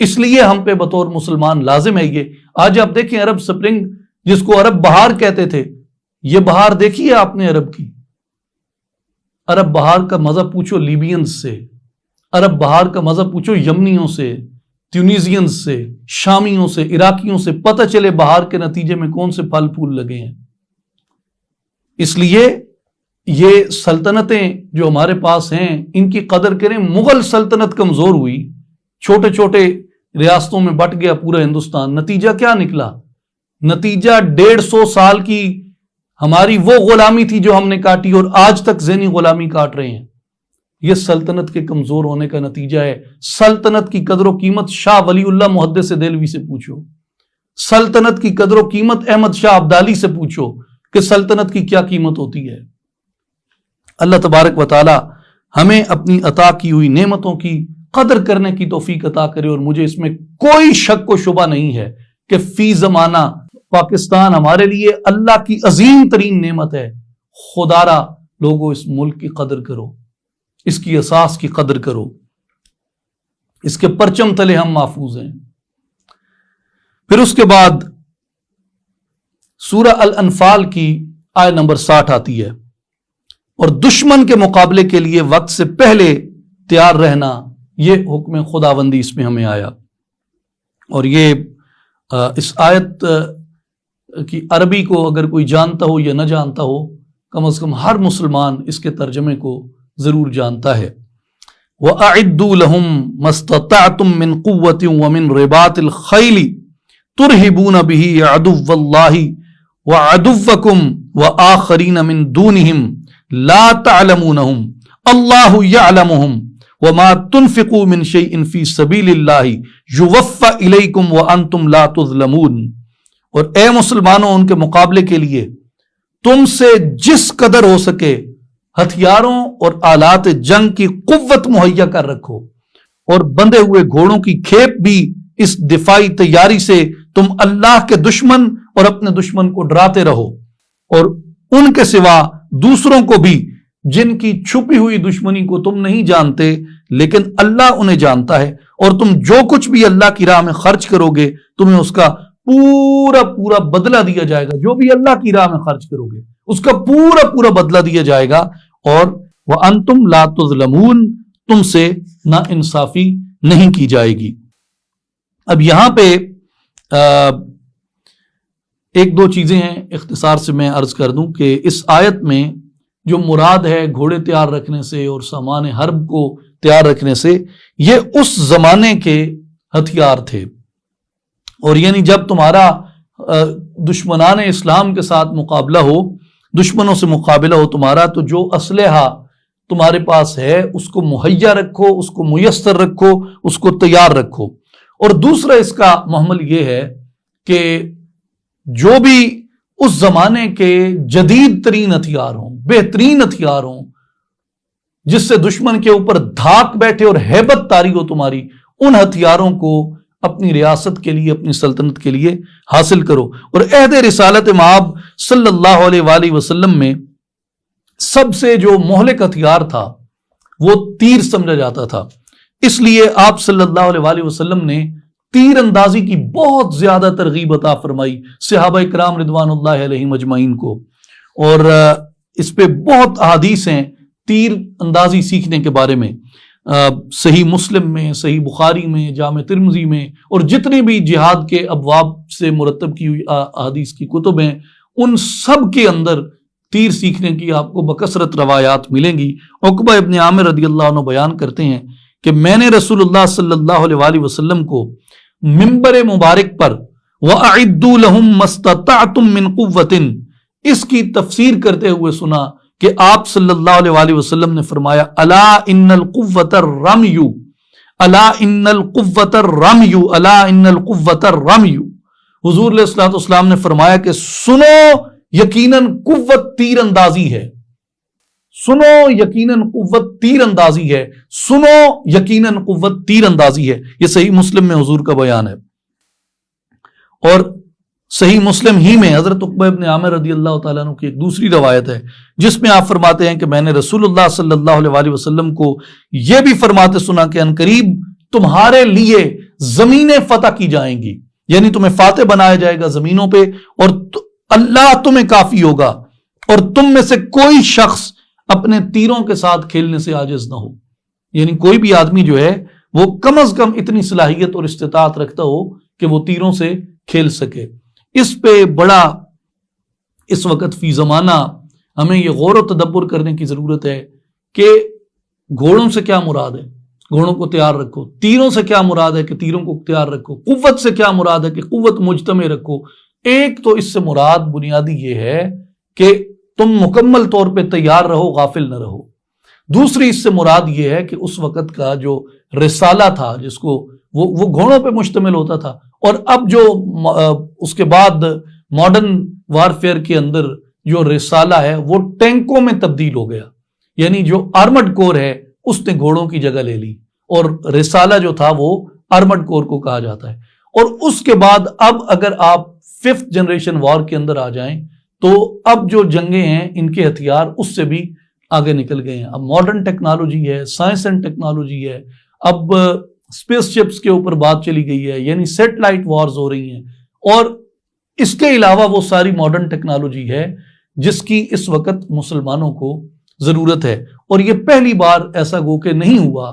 اس لیے ہم پہ بطور مسلمان لازم ہے یہ. آج آپ دیکھیں عرب سپرنگ جس کو عرب بہار کہتے تھے، یہ بہار دیکھی ہے آپ نے عرب کی؟ عرب بہار کا مزہ پوچھو لیبینز سے، عرب بہار کا مزہ پوچھو یمنیوں سے، ٹیونیزینز سے، شامیوں سے، عراقیوں سے، پتہ چلے بہار کے نتیجے میں کون سے پھل پھول لگے ہیں. اس لیے یہ سلطنتیں جو ہمارے پاس ہیں ان کی قدر کریں. مغل سلطنت کمزور ہوئی، چھوٹے چھوٹے ریاستوں میں بٹ گیا پورا ہندوستان. نتیجہ کیا نکلا؟ نتیجہ 150 سال کی ہماری وہ غلامی تھی جو ہم نے کاٹی اور آج تک ذہنی غلامی کاٹ رہے ہیں. یہ سلطنت کے کمزور ہونے کا نتیجہ ہے. سلطنت کی قدر و قیمت شاہ ولی اللہ محدث دہلوی سے پوچھو، سلطنت کی قدر و قیمت احمد شاہ ابدالی سے پوچھو کہ سلطنت کی کیا قیمت ہوتی ہے. اللہ تبارک و تعالی ہمیں اپنی عطا کی ہوئی نعمتوں کی قدر کرنے کی توفیق عطا کرے. اور مجھے اس میں کوئی شک و شبہ نہیں ہے کہ فی زمانہ پاکستان ہمارے لیے اللہ کی عظیم ترین نعمت ہے. خدارا لوگوں اس ملک کی قدر کرو، اس کی اساس کی قدر کرو، اس کے پرچم تلے ہم محفوظ ہیں. پھر اس کے بعد سورہ الانفال کی آیت نمبر 60 آتی ہے، اور دشمن کے مقابلے کے لیے وقت سے پہلے تیار رہنا، یہ حکم خداوندی اس میں ہمیں آیا. اور یہ اس آیت کی عربی کو اگر کوئی جانتا ہو یا نہ جانتا ہو، کم از کم ہر مسلمان اس کے ترجمے کو ضرور جانتا ہے. وَأَعِدُّوا لَهُمْ مَا اسْتَطَعْتُم مِّن قُوَّةٍ وَمِن رِّبَاطِ الْخَيْلِ تُرْهِبُونَ بِهِ عَدُوَّ اللَّهِ وَعَدُوَّكُمْ وَآخَرِينَ مِن دُونِهِمْ لَا تَعْلَمُونَهُمْ اللَّهُ يَعْلَمُهُمْ وَمَا تُنْفِقُوا مِن شَيْءٍ فِي سَبِيلِ اللَّهِ يُوَفَّ إِلَيْكُمْ وَأَنْتُمْ لَا تُظْلَمُونَ. اور اے مسلمانوں، ان کے مقابلے کے لیے تم سے جس قدر ہو سکے ہتھیاروں اور آلات جنگ کی قوت مہیا کر رکھو، اور بندھے ہوئے گھوڑوں کی کھیپ بھی اس دفاعی تیاری سے تم اللہ کے دشمن اور اپنے دشمن کو ڈراتے رہو، اور ان کے سوا دوسروں کو بھی جن کی چھپی ہوئی دشمنی کو تم نہیں جانتے لیکن اللہ انہیں جانتا ہے. اور تم جو کچھ بھی اللہ کی راہ میں خرچ کرو گے تمہیں اس کا پورا پورا بدلہ دیا جائے گا. جو بھی اللہ کی راہ میں خرچ کرو گے اس کا پورا پورا بدلہ دیا جائے گا. اور وَأَنْتُمْ لَا تُظْلَمُونَ، تم سے نا انصافی نہیں کی جائے گی. اب یہاں پہ ایک دو چیزیں ہیں، اختصار سے میں عرض کر دوں کہ اس آیت میں جو مراد ہے گھوڑے تیار رکھنے سے اور سامان حرب کو تیار رکھنے سے، یہ اس زمانے کے ہتھیار تھے. اور یعنی جب تمہارا دشمنان اسلام کے ساتھ مقابلہ ہو، دشمنوں سے مقابلہ ہو تمہارا، تو جو اسلحہ تمہارے پاس ہے اس کو مہیا رکھو، اس کو میسر رکھو، اس کو تیار رکھو. اور دوسرا اس کا محمل یہ ہے کہ جو بھی اس زمانے کے جدید ترین ہتھیار ہوں، بہترین ہتھیار ہوں، جس سے دشمن کے اوپر دھاک بیٹھے اور ہیبت طاری ہو تمہاری، ان ہتھیاروں کو اپنی ریاست کے لیے، اپنی سلطنت کے لیے حاصل کرو. اور عہد رسالت مآب صلی اللہ علیہ وآلہ وسلم میں سب سے جو مہلک ہتھیار تھا وہ تیر سمجھا جاتا تھا. اس لیے آپ صلی اللہ علیہ وآلہ وسلم نے تیر اندازی کی بہت زیادہ ترغیب عطا فرمائی صحابہ کرام رضوان اللہ علیہم اجمعین کو. اور اس پہ بہت احادیث ہیں تیر اندازی سیکھنے کے بارے میں، صحیح مسلم میں، صحیح بخاری میں، جامع ترمذی میں، اور جتنی بھی جہاد کے ابواب سے مرتب کی ہوئی احادیث کی کتب ہیں ان سب کے اندر تیر سیکھنے کی آپ کو بکثرت روایات ملیں گی. عقبہ ابن عامر رضی اللہ عنہ بیان کرتے ہیں کہ میں نے رسول اللہ صلی اللہ علیہ وآلہ وسلم کو منبر مبارک پر وَأَعِدُّوا لَهُمْ مَا اسْتَطَعْتُم مِّن قُوَّةٍ اس کی تفسیر کرتے ہوئے سنا کہ آپ صلی اللہ علیہ وآلہ وسلم نے فرمایا الا ان القوۃ الرمی، الا ان القوۃ الرمی، الا ان القوۃ الرمی. حضور علیہ الصلوۃ والسلام نے فرمایا کہ سنو یقیناً قوت تیر اندازی ہے، سنو یقیناً قوت تیر اندازی ہے، سنو یقیناً قوت تیر اندازی ہے. یہ صحیح مسلم میں حضور کا بیان ہے. اور صحیح مسلم ہی میں حضرت عقبہ ابن عامر رضی اللہ تعالیٰ عنہ کی ایک دوسری روایت ہے جس میں آپ فرماتے ہیں کہ میں نے رسول اللہ صلی اللہ علیہ وآلہ وسلم کو یہ بھی فرماتے سنا کہ ان قریب تمہارے لیے زمینیں فتح کی جائیں گی، یعنی تمہیں فاتح بنایا جائے گا زمینوں پہ، اور اللہ تمہیں کافی ہوگا، اور تم میں سے کوئی شخص اپنے تیروں کے ساتھ کھیلنے سے عاجز نہ ہو، یعنی کوئی بھی آدمی جو ہے وہ کم از کم اتنی صلاحیت اور استطاعت رکھتا ہو کہ وہ تیروں سے کھیل سکے۔ اس پہ بڑا اس وقت فی زمانہ ہمیں یہ غور و تدبر کرنے کی ضرورت ہے کہ گھوڑوں سے کیا مراد ہے، گھوڑوں کو تیار رکھو، تیروں سے کیا مراد ہے کہ تیروں کو تیار رکھو، قوت سے کیا مراد ہے کہ قوت مجتمع رکھو۔ ایک تو اس سے مراد بنیادی یہ ہے کہ تم مکمل طور پہ تیار رہو، غافل نہ رہو۔ دوسری اس سے مراد یہ ہے کہ اس وقت کا جو رسالہ تھا، جس کو وہ گھوڑوں پہ مشتمل ہوتا تھا، اور اب جو اس کے بعد ماڈرن وارفیئر کے اندر جو رسالہ ہے وہ ٹینکوں میں تبدیل ہو گیا، یعنی جو آرمڈ کور ہے اس نے گھوڑوں کی جگہ لے لی، اور رسالہ جو تھا وہ آرمڈ کور کو کہا جاتا ہے۔ اور اس کے بعد اب اگر آپ 5th جنریشن وار کے اندر آ جائیں تو اب جو جنگیں ہیں ان کے ہتھیار اس سے بھی آگے نکل گئے ہیں۔ اب ماڈرن ٹیکنالوجی ہے، سائنس اینڈ ٹیکنالوجی ہے، اب اسپیس شپس کے اوپر بات چلی گئی ہے، یعنی سیٹلائٹ وارز ہو رہی ہیں، اور اس کے علاوہ وہ ساری ماڈرن ٹیکنالوجی ہے جس کی اس وقت مسلمانوں کو ضرورت ہے۔ اور یہ پہلی بار ایسا گو کہ نہیں ہوا،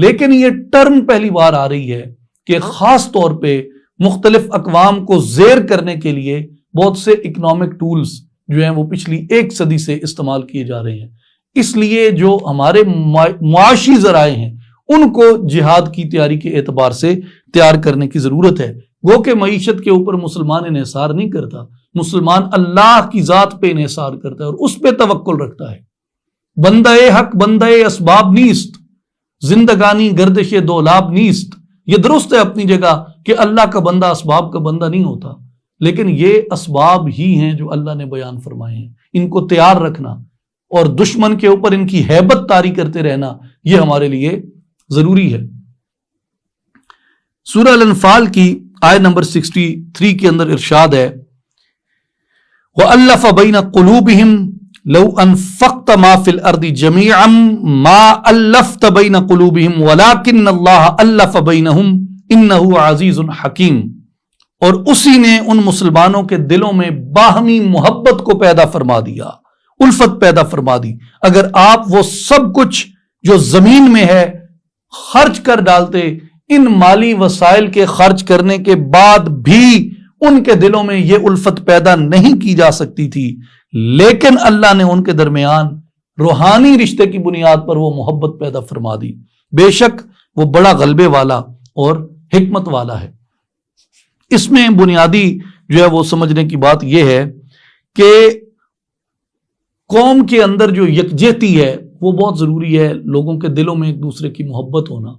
لیکن یہ ٹرم پہلی بار آ رہی ہے کہ خاص طور پہ مختلف اقوام کو زیر کرنے کے لیے بہت سے اکنامک ٹولز جو ہیں وہ پچھلی 1 صدی سے استعمال کیے جا رہے ہیں۔ اس لیے جو ہمارے معاشی ذرائع ہیں ان کو جہاد کی تیاری کے اعتبار سے تیار کرنے کی ضرورت ہے۔ گو کہ معیشت کے اوپر مسلمان انحصار نہیں کرتا، مسلمان اللہ کی ذات پہ انحصار کرتا ہے اور اس پہ توکل رکھتا ہے۔ بندہ حق بندہ اسباب نیست، زندگانی گردش دولاب نیست۔ یہ درست ہے اپنی جگہ کہ اللہ کا بندہ اسباب کا بندہ نہیں ہوتا، لیکن یہ اسباب ہی ہیں جو اللہ نے بیان فرمائے ہیں، ان کو تیار رکھنا اور دشمن کے اوپر ان کی ہیبت طاری کرتے رہنا یہ ہمارے لیے ضروری ہے۔ سورہ الانفال کی آیت نمبر 63 کے اندر ارشاد ہے وَأَلَّفَ بَيْنَ قُلُوبِهِمْ لَوْ أَنفَقْتَ مَا فِي الْأَرْضِ جَمِيعًا مَا أَلَّفْتَ بَيْنَ قُلُوبِهِمْ وَلَكِنَّ اللَّهَ أَلَّفَ بَيْنَهُمْ إِنَّهُ عَزِيزٌ حَكِيمٌ۔ اور اسی نے ان مسلمانوں کے دلوں میں باہمی محبت کو پیدا فرما دیا، الفت پیدا فرما دی۔ اگر آپ وہ سب کچھ جو زمین میں ہے خرچ کر ڈالتے، ان مالی وسائل کے خرچ کرنے کے بعد بھی ان کے دلوں میں یہ الفت پیدا نہیں کی جا سکتی تھی، لیکن اللہ نے ان کے درمیان روحانی رشتے کی بنیاد پر وہ محبت پیدا فرما دی۔ بے شک وہ بڑا غلبے والا اور حکمت والا ہے۔ اس میں بنیادی جو ہے وہ سمجھنے کی بات یہ ہے کہ قوم کے اندر جو یکجہتی ہے وہ بہت ضروری ہے، لوگوں کے دلوں میں ایک دوسرے کی محبت ہونا۔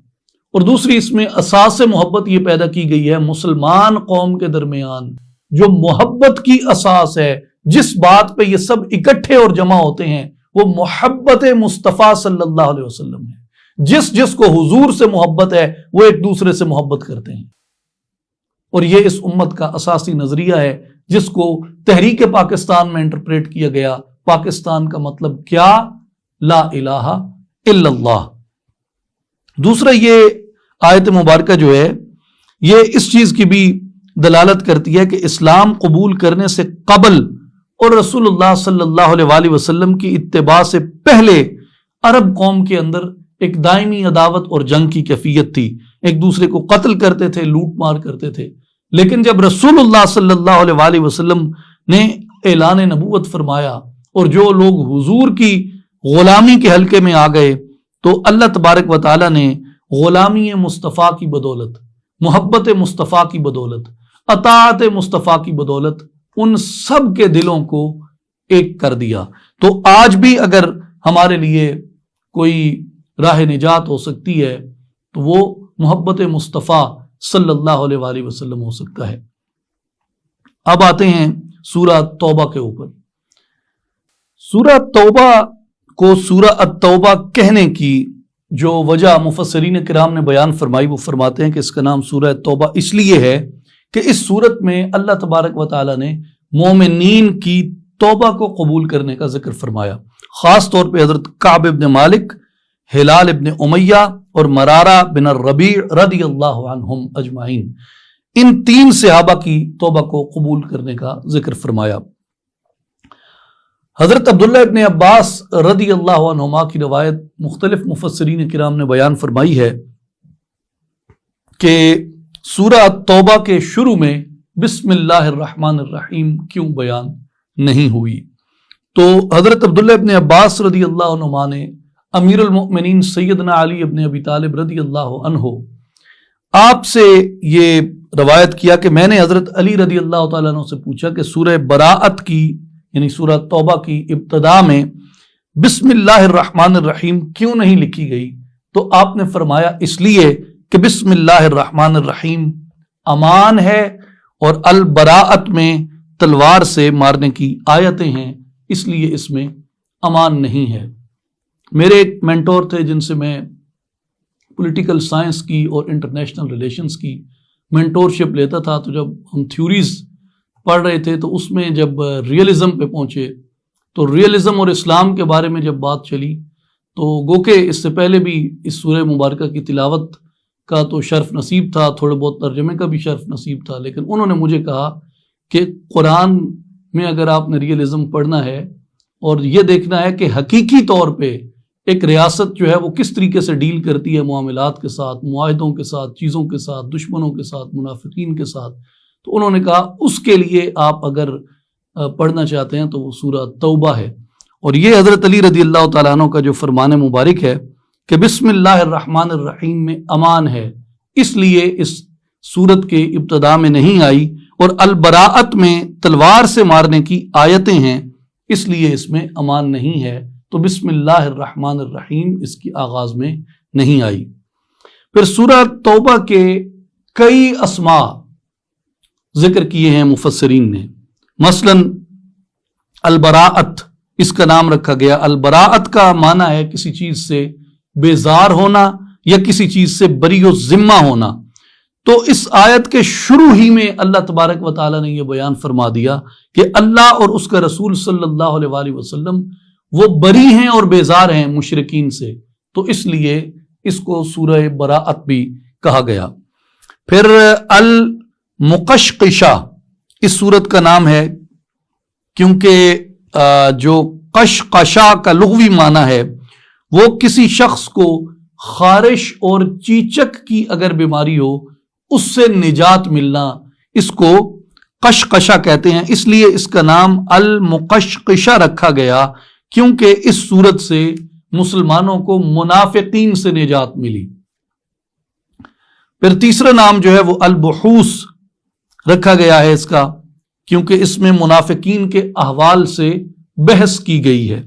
اور دوسری اس میں اساس محبت یہ پیدا کی گئی ہے مسلمان قوم کے درمیان، جو محبت کی اساس ہے، جس بات پہ یہ سب اکٹھے اور جمع ہوتے ہیں وہ محبت مصطفیٰ صلی اللہ علیہ وسلم ہے۔ جس کو حضور سے محبت ہے وہ ایک دوسرے سے محبت کرتے ہیں، اور یہ اس امت کا اساسی نظریہ ہے جس کو تحریک پاکستان میں انٹرپریٹ کیا گیا۔ پاکستان کا مطلب کیا؟ لا الہ الا اللہ۔ دوسرا یہ آیت مبارکہ جو ہے یہ اس چیز کی بھی دلالت کرتی ہے کہ اسلام قبول کرنے سے قبل اور رسول اللہ صلی اللہ علیہ وآلہ وسلم کی اتباع سے پہلے عرب قوم کے اندر ایک دائمی عداوت اور جنگ کی کیفیت تھی، ایک دوسرے کو قتل کرتے تھے، لوٹ مار کرتے تھے۔ لیکن جب رسول اللہ صلی اللہ علیہ وآلہ وسلم نے اعلان نبوت فرمایا اور جو لوگ حضور کی غلامی کے حلقے میں آ گئے تو اللہ تبارک و تعالیٰ نے غلامی مصطفیٰ کی بدولت، محبت مصطفیٰ کی بدولت، اطاعت مصطفیٰ کی بدولت ان سب کے دلوں کو ایک کر دیا۔ تو آج بھی اگر ہمارے لیے کوئی راہ نجات ہو سکتی ہے تو وہ محبت مصطفیٰ صلی اللہ علیہ وآلہ وسلم ہو سکتا ہے۔ اب آتے ہیں سورہ توبہ کے اوپر۔ سورہ توبہ کو سورہ التوبہ کہنے کی جو وجہ مفسرین کرام نے بیان فرمائی، وہ فرماتے ہیں کہ اس کا نام سورہ توبہ اس لیے ہے کہ اس سورت میں اللہ تبارک و تعالیٰ نے مومنین کی توبہ کو قبول کرنے کا ذکر فرمایا۔ خاص طور پہ حضرت کعب بن مالک ہلال ابن امیہ اور مرارہ بن الربیع رضی اللہ عنہم اجمعین، ان 3 صحابہ کی توبہ کو قبول کرنے کا ذکر فرمایا۔ حضرت عبداللہ ابن عباس رضی اللہ عنہما کی روایت مختلف مفسرین کرام نے بیان فرمائی ہے کہ سورہ توبہ کے شروع میں بسم اللہ الرحمن الرحیم کیوں بیان نہیں ہوئی؟ تو حضرت عبداللہ ابن عباس رضی اللہ عنہما نے امیر المؤمنین سیدنا علی ابن ابی طالب رضی اللہ عنہ آپ سے یہ روایت کیا کہ میں نے حضرت علی رضی اللہ تعالیٰ عنہ سے پوچھا کہ سورہ براءت کی یعنی سورہ توبہ کی ابتدا میں بسم اللہ الرحمن الرحیم کیوں نہیں لکھی گئی؟ تو آپ نے فرمایا اس لیے کہ بسم اللہ الرحمن الرحیم امان ہے اور البراءت میں تلوار سے مارنے کی آیتیں ہیں، اس لیے اس میں امان نہیں ہے۔ میرے ایک مینٹور تھے جن سے میں پولیٹیکل سائنس کی اور انٹرنیشنل ریلیشنز کی مینٹورشپ لیتا تھا، تو جب ہم تھیوریز پڑھ رہے تھے تو اس میں جب ریئلزم پہ پہنچے تو ریئلزم اور اسلام کے بارے میں جب بات چلی تو گو کہ اس سے پہلے بھی اس سورہ مبارکہ کی تلاوت کا تو شرف نصیب تھا، تھوڑے بہت ترجمے کا بھی شرف نصیب تھا، لیکن انہوں نے مجھے کہا کہ قرآن میں اگر آپ نے ریئلزم پڑھنا ہے اور یہ دیکھنا ہے کہ حقیقی طور پہ ایک ریاست جو ہے وہ کس طریقے سے ڈیل کرتی ہے معاملات کے ساتھ، معاہدوں کے ساتھ، چیزوں کے ساتھ، دشمنوں کے ساتھ، منافقین کے ساتھ، تو انہوں نے کہا اس کے لیے آپ اگر پڑھنا چاہتے ہیں تو وہ سورہ توبہ ہے۔ اور یہ حضرت علی رضی اللہ تعالیٰ عنہ کا جو فرمان مبارک ہے کہ بسم اللہ الرحمن الرحیم میں امان ہے، اس لیے اس سورت کے ابتدا میں نہیں آئی، اور البراءت میں تلوار سے مارنے کی آیتیں ہیں، اس لیے اس میں امان نہیں ہے، تو بسم اللہ الرحمن الرحیم اس کی آغاز میں نہیں آئی۔ پھر سورہ توبہ کے کئی اسماء ذکر کیے ہیں مفسرین نے، مثلا البراءت اس کا نام رکھا گیا۔ البراءت کا معنی ہے کسی چیز سے بیزار ہونا یا کسی چیز سے بری و ذمہ ہونا، تو اس آیت کے شروع ہی میں اللہ تبارک و تعالیٰ نے یہ بیان فرما دیا کہ اللہ اور اس کا رسول صلی اللہ علیہ وآلہ وسلم وہ بری ہیں اور بیزار ہیں مشرکین سے، تو اس لیے اس کو سورہ براءت بھی کہا گیا۔ پھر المقشقشہ اس سورت کا نام ہے کیونکہ جو قشقشہ کا لغوی معنی ہے وہ کسی شخص کو خارش اور چیچک کی اگر بیماری ہو اس سے نجات ملنا، اس کو قشقشہ کہتے ہیں، اس لیے اس کا نام المقشقشہ رکھا گیا کیونکہ اس سورت سے مسلمانوں کو منافقین سے نجات ملی۔ پھر تیسرا نام جو ہے وہ البحوث رکھا گیا ہے اس کا کیونکہ اس میں منافقین کے احوال سے بحث کی گئی ہے۔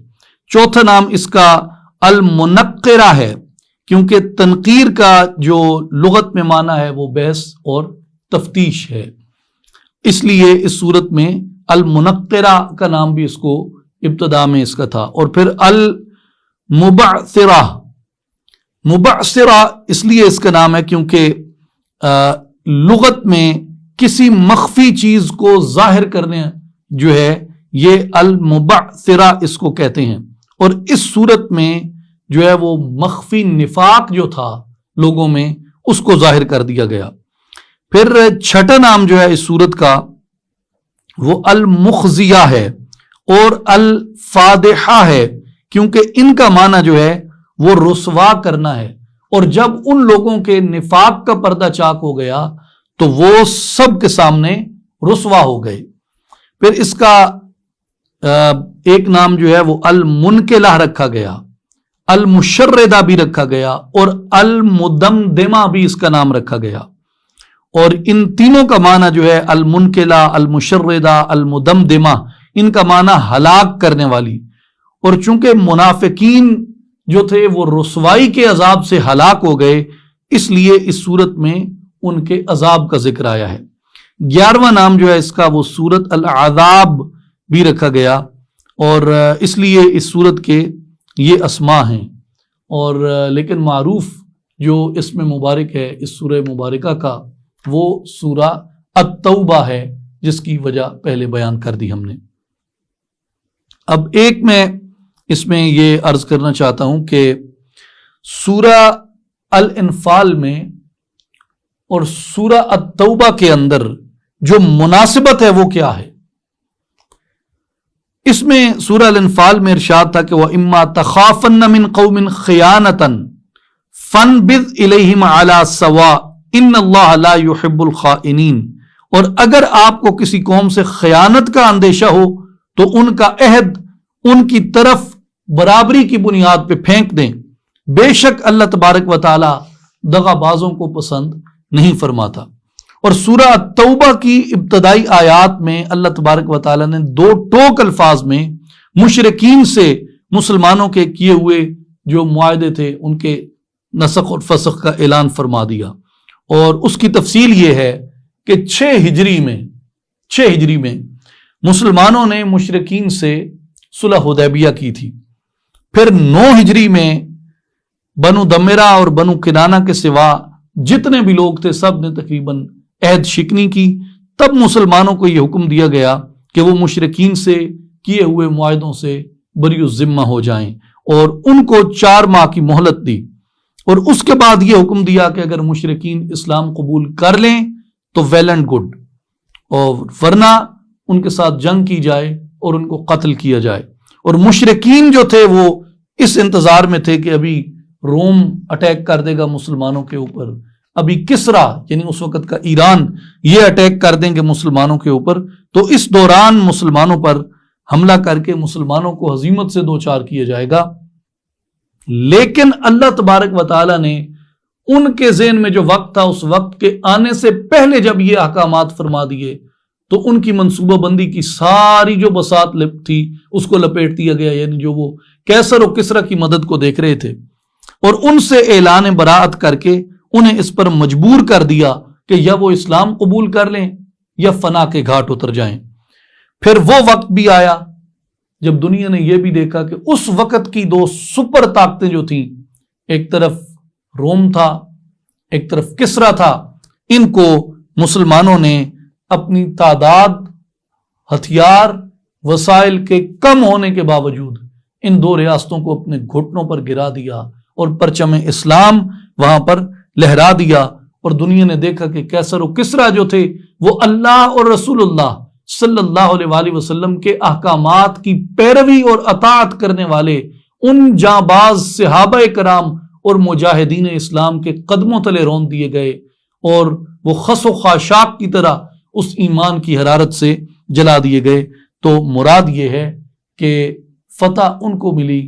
چوتھا نام اس کا المنقرہ ہے کیونکہ تنقیر کا جو لغت میں معنی ہے وہ بحث اور تفتیش ہے، اس لیے اس صورت میں المنقرہ کا نام بھی اس کو ابتدا میں اس کا تھا۔ اور پھر المبعثرہ، مبعثرہ اس لیے اس کا نام ہے کیونکہ لغت میں کسی مخفی چیز کو ظاہر کرنے جو ہے یہ المبعثرہ اس کو کہتے ہیں، اور اس صورت میں جو ہے وہ مخفی نفاق جو تھا لوگوں میں اس کو ظاہر کر دیا گیا۔ پھر چھٹا نام جو ہے اس صورت کا وہ المخزیہ ہے اور الفادحہ ہے کیونکہ ان کا معنی جو ہے وہ رسوا کرنا ہے، اور جب ان لوگوں کے نفاق کا پردہ چاک ہو گیا تو وہ سب کے سامنے رسوا ہو گئے۔ پھر اس کا ایک نام جو ہے وہ المنکلہ رکھا گیا، المشردہ بھی رکھا گیا اور المدمدمہ بھی اس کا نام رکھا گیا، اور ان تینوں کا معنی جو ہے المنکلہ، المشردہ، المدمدمہ، ان کا معنی ہلاک کرنے والی، اور چونکہ منافقین جو تھے وہ رسوائی کے عذاب سے ہلاک ہو گئے اس لیے اس صورت میں ان کے عذاب کا ذکر آیا ہے۔ 11واں نام جو ہے اس کا وہ سورت العذاب بھی رکھا گیا، اور اس لیے اس سورت کے یہ اسماء ہیں، اور لیکن معروف جو اسم مبارک ہے اس سورہ مبارکہ کا وہ سورہ التوبہ ہے جس کی وجہ پہلے بیان کر دی ہم نے۔ اب ایک میں اس میں یہ عرض کرنا چاہتا ہوں کہ سورہ الانفال میں اور سورہ التوبہ کے اندر جو مناسبت ہے وہ کیا ہے؟ اس میں سورہ الانفال میں ارشاد تھا کہ وَإِمَّا تَخَافَنَّ مِن قَوْمٍ خِيَانَةً فَانبِذْ إِلَيْهِمْ عَلَى سَوَاءٍ إِنَّ اللَّهَ لَا يُحِبُّ الْخَائِنِينَ، اور اگر آپ کو کسی قوم سے خیانت کا اندیشہ ہو تو ان کا عہد ان کی طرف برابری کی بنیاد پہ پھینک دیں، بے شک اللہ تبارک و تعالی دغا بازوں کو پسند نہیں فرماتا۔ اور سورہ التوبہ کی ابتدائی آیات میں اللہ تبارک و تعالی نے دو ٹوک الفاظ میں مشرکین سے مسلمانوں کے کیے ہوئے جو معاہدے تھے ان کے نسخ اور فسخ کا اعلان فرما دیا، اور اس کی تفصیل یہ ہے کہ 6 ہجری میں مسلمانوں نے مشرکین سے صلح حدیبیہ کی تھی، پھر 9 ہجری میں بنو دمرہ اور بنو کنانہ کے سوا جتنے بھی لوگ تھے سب نے تقریباً عہد شکنی کی، تب مسلمانوں کو یہ حکم دیا گیا کہ وہ مشرکین سے کیے ہوئے معاہدوں سے بری الذمہ ہو جائیں، اور ان کو 4 ماہ کی مہلت دی، اور اس کے بعد یہ حکم دیا کہ اگر مشرکین اسلام قبول کر لیں تو ویل اینڈ گڈ، اور ورنہ ان کے ساتھ جنگ کی جائے اور ان کو قتل کیا جائے۔ اور مشرکین جو تھے وہ اس انتظار میں تھے کہ ابھی روم اٹیک کر دے گا مسلمانوں کے اوپر، ابھی کسرا یعنی اس وقت کا ایران یہ اٹیک کر دیں گے مسلمانوں کے اوپر، تو اس دوران مسلمانوں پر حملہ کر کے مسلمانوں کو ہزیمت سے دوچار کیا جائے گا۔ لیکن اللہ تبارک و تعالی نے ان کے ذہن میں جو وقت تھا اس وقت کے آنے سے پہلے جب یہ احکامات فرما دیے تو ان کی منصوبہ بندی کی ساری جو بساط تھی اس کو لپیٹ دیا گیا، یعنی جو وہ کیسر و کسرا کی مدد کو دیکھ رہے تھے، اور ان سے اعلان براءت کر کے انہیں اس پر مجبور کر دیا کہ یا وہ اسلام قبول کر لیں یا فنا کے گھاٹ اتر جائیں۔ پھر وہ وقت بھی آیا جب دنیا نے یہ بھی دیکھا کہ اس وقت کی 2 سپر طاقتیں جو تھیں، ایک طرف روم تھا ایک طرف کسرا تھا، ان کو مسلمانوں نے اپنی تعداد، ہتھیار، وسائل کے کم ہونے کے باوجود ان 2 ریاستوں کو اپنے گھٹنوں پر گرا دیا اور پرچم اسلام وہاں پر لہرا دیا، اور دنیا نے دیکھا کہ کیسر و کسرا جو تھے وہ اللہ اور رسول اللہ صلی اللہ علیہ وآلہ وسلم کے احکامات کی پیروی اور اطاعت کرنے والے ان جانباز صحابہ کرام اور مجاہدین اسلام کے قدموں تلے رون دیے گئے، اور وہ خس و خاشاک کی طرح اس ایمان کی حرارت سے جلا دیے گئے۔ تو مراد یہ ہے کہ فتح ان کو ملی،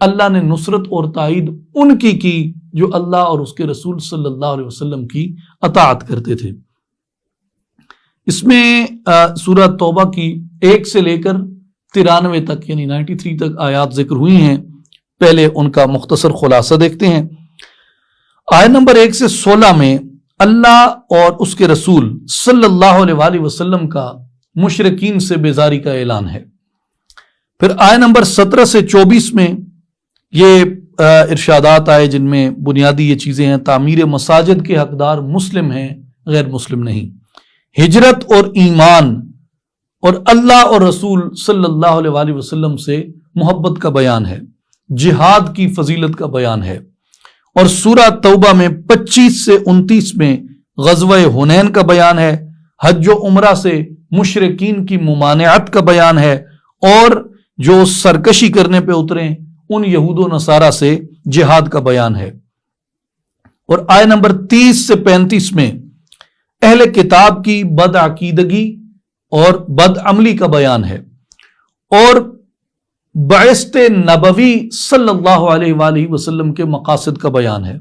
اللہ نے نصرت اور تائید ان کی جو اللہ اور اس کے رسول صلی اللہ علیہ وسلم کی اطاعت کرتے تھے۔ اس میں سورہ توبہ کی 1 سے لے کر 93 تک یعنی 93 تک آیات ذکر ہوئی ہیں۔ پہلے ان کا مختصر خلاصہ دیکھتے ہیں۔ آیت نمبر 1 سے 16 میں اللہ اور اس کے رسول صلی اللہ علیہ وآلہ وسلم کا مشرکین سے بیزاری کا اعلان ہے۔ پھر آیت نمبر 17 سے 24 میں یہ ارشادات آئے جن میں بنیادی یہ چیزیں ہیں: تعمیر مساجد کے حقدار مسلم ہیں، غیر مسلم نہیں، ہجرت اور ایمان، اور اللہ اور رسول صلی اللہ علیہ وآلہ وسلم سے محبت کا بیان ہے، جہاد کی فضیلت کا بیان ہے۔ اور سورہ توبہ میں 25 سے 29 میں غزوہ حنین کا بیان ہے، حج و عمرہ سے مشرکین کی ممانعت کا بیان ہے، اور جو سرکشی کرنے پہ اتریں ان یہود و نصارہ سے جہاد کا بیان ہے۔ اور آیت نمبر 30 سے 35 میں اہل کتاب کی بدعقیدگی اور بدعملی کا بیان ہے، اور بعثت نبوی صلی اللہ علیہ وآلہ وسلم کے مقاصد کا بیان ہے۔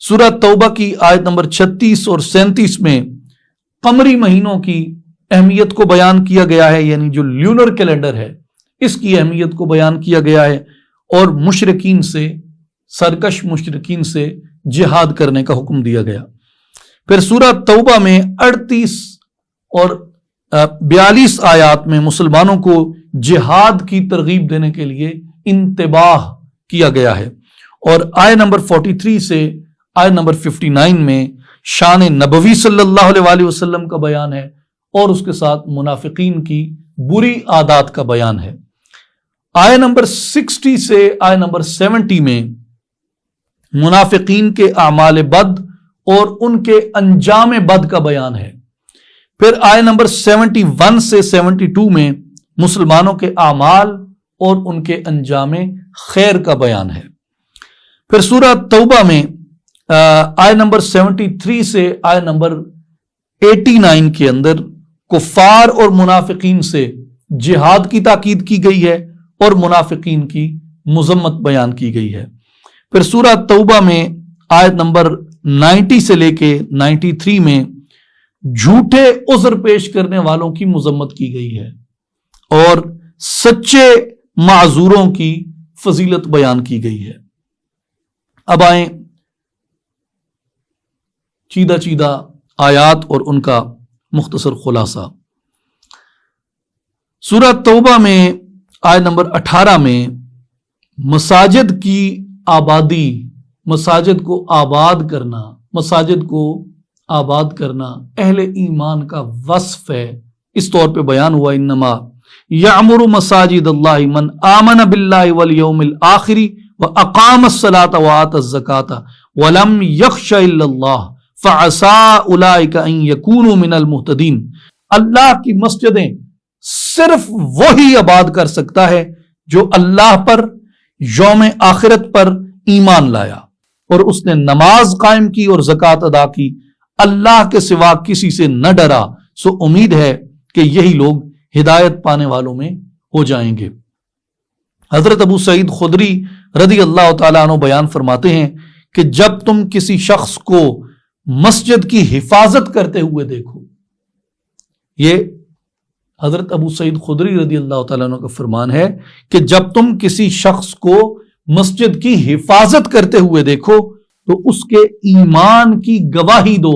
سورہ توبہ کی آیت نمبر 36 اور 37 میں قمری مہینوں کی اہمیت کو بیان کیا گیا ہے، یعنی جو لیونر کیلنڈر ہے اس کی اہمیت کو بیان کیا گیا ہے، اور مشرکین سے، سرکش مشرکین سے جہاد کرنے کا حکم دیا گیا۔ پھر سورہ توبہ میں 38 اور 42 آیات میں مسلمانوں کو جہاد کی ترغیب دینے کے لیے انتباہ کیا گیا ہے، اور آیت نمبر 43 سے آیت نمبر 59 میں شان نبوی صلی اللہ علیہ وآلہ وسلم کا بیان ہے، اور اس کے ساتھ منافقین کی بری عادات کا بیان ہے۔ آیت نمبر 60 سے آیت نمبر 70 میں منافقین کے اعمال بد اور ان کے انجام بد کا بیان ہے۔ پھر آیت نمبر 71 سے 72 میں مسلمانوں کے اعمال اور ان کے انجام خیر کا بیان ہے۔ پھر سورہ توبہ میں آیت نمبر 73 سے آیت نمبر 89 کے اندر کفار اور منافقین سے جہاد کی تاکید کی گئی ہے اور منافقین کی مذمت بیان کی گئی ہے۔ پھر سورہ توبہ میں آیت نمبر 90 سے لے کے 93 میں جھوٹے عذر پیش کرنے والوں کی مذمت کی گئی ہے اور سچے معذوروں کی فضیلت بیان کی گئی ہے۔ اب آئیں چیدہ چیدہ آیات اور ان کا مختصر خلاصہ۔ سورہ توبہ میں آیت نمبر 18 میں مساجد کی آبادی، مساجد کو آباد کرنا اہل ایمان کا وصف ہے، اس طور پہ بیان ہوا انما یعمر مساجد اللہ من آمن باللہ والیوم الآخر واقام الصلاۃ وآتى الزکاۃ ولم یخش الا اللہ فعسى اولئک ان یکونوا من المہتدین۔ اللہ کی مسجدیں صرف وہی آباد کر سکتا ہے جو اللہ پر، یوم آخرت پر ایمان لایا اور اس نے نماز قائم کی اور زکوٰۃ ادا کی، اللہ کے سوا کسی سے نہ ڈرا، سو امید ہے کہ یہی لوگ ہدایت پانے والوں میں ہو جائیں گے۔ حضرت ابو سعید خدری رضی اللہ تعالیٰ عنہ بیان فرماتے ہیں کہ جب تم کسی شخص کو مسجد کی حفاظت کرتے ہوئے دیکھو، یہ حضرت ابو سعید خدری رضی اللہ تعالیٰ عنہ کا فرمان ہے کہ جب تم کسی شخص کو مسجد کی حفاظت کرتے ہوئے دیکھو تو اس کے ایمان کی گواہی دو،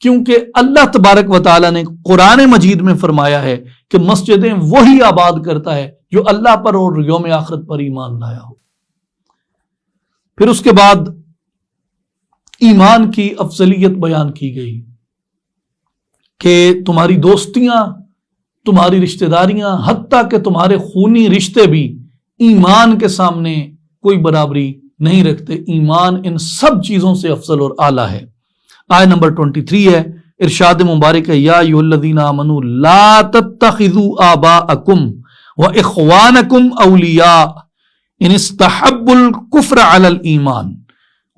کیونکہ اللہ تبارک و تعالیٰ نے قرآن مجید میں فرمایا ہے کہ مسجدیں وہی آباد کرتا ہے جو اللہ پر اور یوم آخرت پر ایمان لایا ہو۔ پھر اس کے بعد ایمان کی افضلیت بیان کی گئی کہ تمہاری دوستیاں، تمہاری رشتہ داریاں، حتیٰ کہ تمہارے خونی رشتے بھی ایمان کے سامنے کوئی برابری نہیں رکھتے۔ ایمان ان سب چیزوں سے افضل اور اعلیٰ ہے۔ آیت نمبر 23 ہے، ارشاد مبارک ہے، یا ایھا الذین آمنوا لا تتخذوا آباءکم واخوانکم اولیاء ان استحبوا الکفر علی الایمان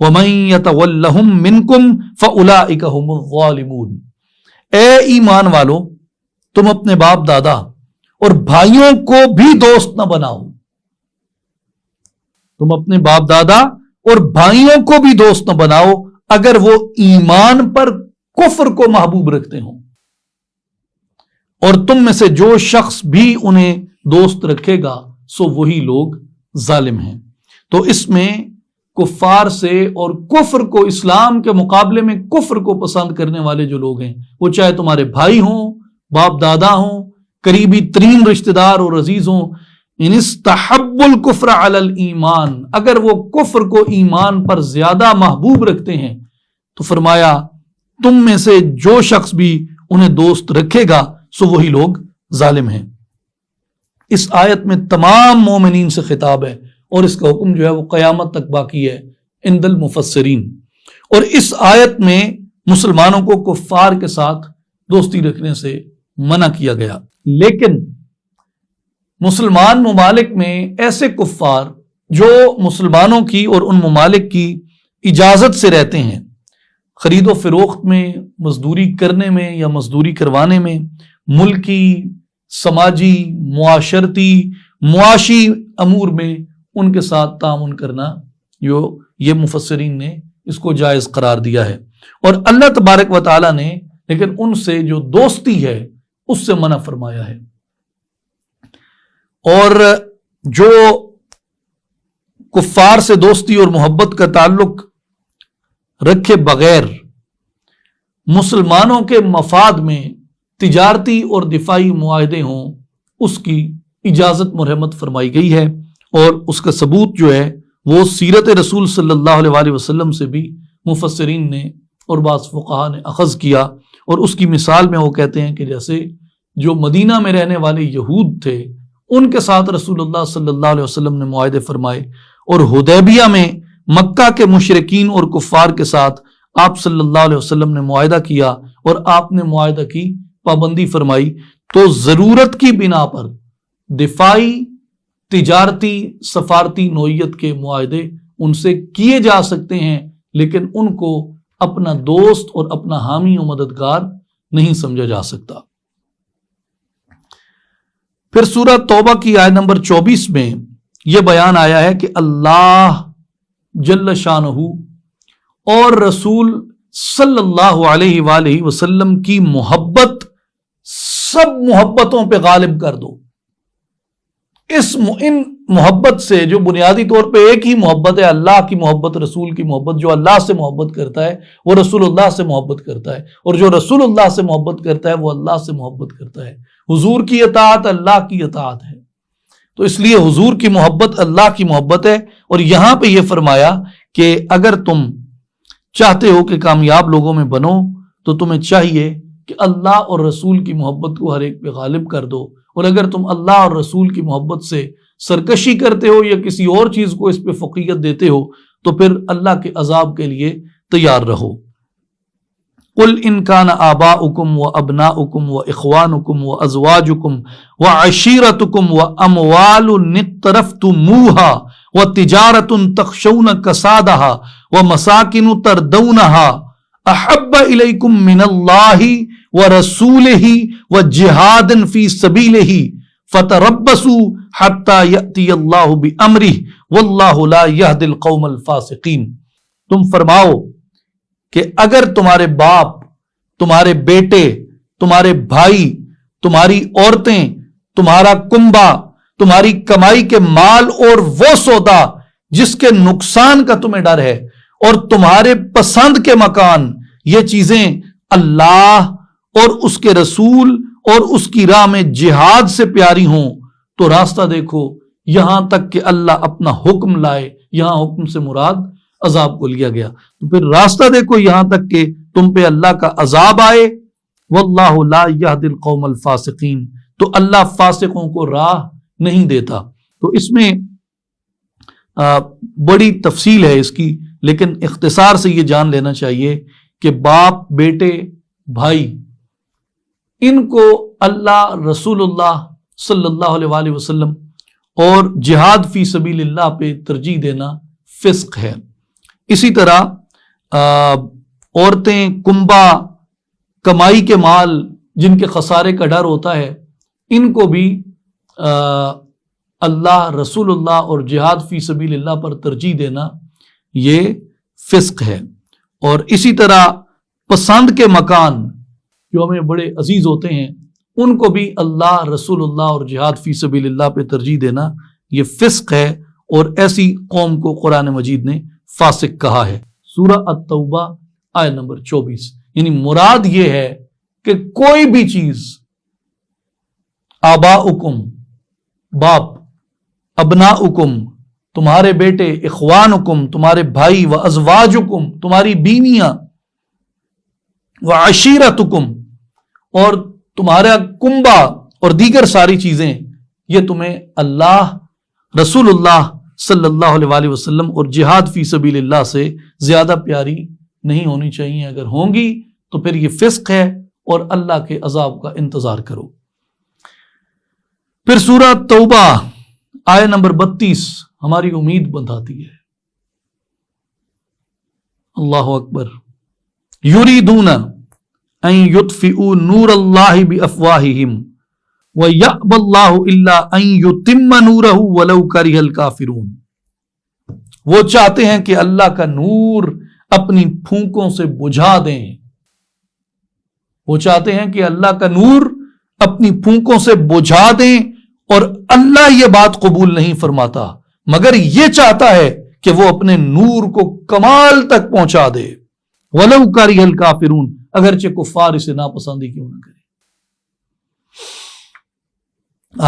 ومن یتولہم منکم فاولئک ھم الظالمون۔ اے ایمان والو، تم اپنے باپ دادا اور بھائیوں کو بھی دوست نہ بناؤ، تم اپنے باپ دادا اور بھائیوں کو بھی دوست نہ بناؤ اگر وہ ایمان پر کفر کو محبوب رکھتے ہوں، اور تم میں سے جو شخص بھی انہیں دوست رکھے گا سو وہی لوگ ظالم ہیں۔ تو اس میں کفار سے اور کفر کو، اسلام کے مقابلے میں کفر کو پسند کرنے والے جو لوگ ہیں، وہ چاہے تمہارے بھائی ہوں، باپ دادا ہوں، قریبی ترین رشتہ دار اور عزیز ہوں، ان استحب الکفر علی الایمان، اگر وہ کفر کو ایمان پر زیادہ محبوب رکھتے ہیں تو فرمایا تم میں سے جو شخص بھی انہیں دوست رکھے گا سو وہی لوگ ظالم ہیں۔ اس آیت میں تمام مومنین سے خطاب ہے اور اس کا حکم جو ہے وہ قیامت تک باقی ہے عند المفسرین۔ اور اس آیت میں مسلمانوں کو کفار کے ساتھ دوستی رکھنے سے منع کیا گیا، لیکن مسلمان ممالک میں ایسے کفار جو مسلمانوں کی اور ان ممالک کی اجازت سے رہتے ہیں، خرید و فروخت میں، مزدوری کرنے میں یا مزدوری کروانے میں، ملکی، سماجی، معاشرتی، معاشی امور میں ان کے ساتھ تعاون کرنا، یہ مفسرین نے اس کو جائز قرار دیا ہے۔ اور اللہ تبارک و تعالیٰ نے لیکن ان سے جو دوستی ہے اس سے منع فرمایا ہے۔ اور جو کفار سے دوستی اور محبت کا تعلق رکھے بغیر مسلمانوں کے مفاد میں تجارتی اور دفاعی معاہدے ہوں، اس کی اجازت مرحمت فرمائی گئی ہے، اور اس کا ثبوت جو ہے وہ سیرت رسول صلی اللہ علیہ وآلہ وسلم سے بھی مفسرین نے اور بعض فقہا نے اخذ کیا۔ اور اس کی مثال میں وہ کہتے ہیں کہ جیسے جو مدینہ میں رہنے والے یہود تھے، ان کے ساتھ رسول اللہ صلی اللہ علیہ وسلم نے معاہدے فرمائے، اور حدیبیہ میں مکہ کے مشرکین اور کفار کے ساتھ آپ صلی اللہ علیہ وسلم نے معاہدہ کیا اور آپ نے معاہدہ کی پابندی فرمائی، تو ضرورت کی بنا پر دفاعی، تجارتی، سفارتی نوعیت کے معاہدے ان سے کیے جا سکتے ہیں، لیکن ان کو اپنا دوست اور اپنا حامی و مددگار نہیں سمجھا جا سکتا۔ پھر سورہ توبہ کی آیت نمبر 24 میں یہ بیان آیا ہے کہ اللہ جل شانہ اور رسول صلی اللہ علیہ وآلہ وسلم کی محبت سب محبتوں پہ غالب کر دو۔ ان محبت سے، جو بنیادی طور پہ ایک ہی محبت ہے، اللہ کی محبت، رسول کی محبت، جو اللہ سے محبت کرتا ہے وہ رسول اللہ سے محبت کرتا ہے، اور جو رسول اللہ سے محبت کرتا ہے وہ اللہ سے محبت کرتا ہے۔ حضور کی اطاعت اللہ کی اطاعت ہے، تو اس لیے حضور کی محبت اللہ کی محبت ہے۔ اور یہاں پہ یہ فرمایا کہ اگر تم چاہتے ہو کہ کامیاب لوگوں میں بنو تو تمہیں چاہیے کہ اللہ اور رسول کی محبت کو ہر ایک پہ غالب کر دو، اور اگر تم اللہ اور رسول کی محبت سے سرکشی کرتے ہو یا کسی اور چیز کو اس پہ فوقیت دیتے ہو تو پھر اللہ کے عذاب کے لیے تیار رہو۔ قل ان کان آباؤکم و ابناؤکم و اخوانکم و ازواجکم و عشیرتکم و اموال اقترفتموہا و تجارت تخشون کسادہا و مساکن تردونہا احب الیکم من اللہ ورسولہ وجہاد فی سبیلہ فتربصوا حتی یأتی اللہ بامرہ واللہ لا یہدی القوم الفاسقین۔ تم فرماؤ کہ اگر تمہارے باپ، تمہارے بیٹے، تمہارے بھائی، تمہاری عورتیں، تمہارا کنبہ، تمہاری کمائی کے مال اور وہ سودا جس کے نقصان کا تمہیں ڈر ہے، اور تمہارے پسند کے مکان، یہ چیزیں اللہ اور اس کے رسول اور اس کی راہ میں جہاد سے پیاری ہوں تو راستہ دیکھو یہاں تک کہ اللہ اپنا حکم لائے۔ یہاں حکم سے مراد عذاب کو لیا گیا، تو پھر راستہ دیکھو یہاں تک کہ تم پہ اللہ کا عذاب آئے۔ واللہ لا یہدی القوم الفاسقین، تو اللہ فاسقوں کو راہ نہیں دیتا۔ تو اس میں بڑی تفصیل ہے اس کی، لیکن اختصار سے یہ جان لینا چاہیے کہ باپ، بیٹے، بھائی، ان کو اللہ، رسول اللہ صلی اللہ علیہ وآلہ وسلم اور جہاد فی سبیل اللہ پہ ترجیح دینا فسق ہے۔ اسی طرح عورتیں، کنبہ، کمائی کے مال جن کے خسارے کا ڈر ہوتا ہے، ان کو بھی اللہ، رسول اللہ اور جہاد فی سبیل اللہ پر ترجیح دینا یہ فسق ہے۔ اور اسی طرح پسند کے مکان جو ہمیں بڑے عزیز ہوتے ہیں، ان کو بھی اللہ، رسول اللہ اور جہاد فی سبیل اللہ پہ ترجیح دینا یہ فسق ہے، اور ایسی قوم کو قرآن مجید نے فاسق کہا ہے۔ سورہ التوبہ آیت نمبر 24۔ یعنی مراد یہ ہے کہ کوئی بھی چیز، آباؤکم باپ، ابناؤکم تمہارے بیٹے، اخوانکم تمہارے بھائی، و ازواجکم تمہاری بیویاں، و عشیرتکم اور تمہارا کنبہ اور دیگر ساری چیزیں، یہ تمہیں اللہ، رسول اللہ صلی اللہ علیہ وآلہ وسلم اور جہاد فی سبیل اللہ سے زیادہ پیاری نہیں ہونی چاہیے۔ اگر ہوں گی تو پھر یہ فسق ہے اور اللہ کے عذاب کا انتظار کرو۔ پھر سورہ توبہ آیت نمبر 32 ہماری امید بندھاتی ہے۔ اللہ اکبر۔ یریدون ان یطفئوا نور اللہ بافواہہم وَيَأْبَى اللَّهُ إِلَّا أَن يُتِمَّ نُورَهُ وَلَوْ كَرِهَ الْكَافِرُونَ۔ وہ چاہتے ہیں کہ اللہ کا نور اپنی پھونکوں سے بجھا دیں، وہ چاہتے ہیں کہ اللہ کا نور اپنی پھونکوں سے بجھا دیں، اور اللہ یہ بات قبول نہیں فرماتا مگر یہ چاہتا ہے کہ وہ اپنے نور کو کمال تک پہنچا دے۔ وَلَوْ كَرِهَ الْكَافِرُونَ، اگرچہ کفار اسے ناپسندی کیوں نہ کرے۔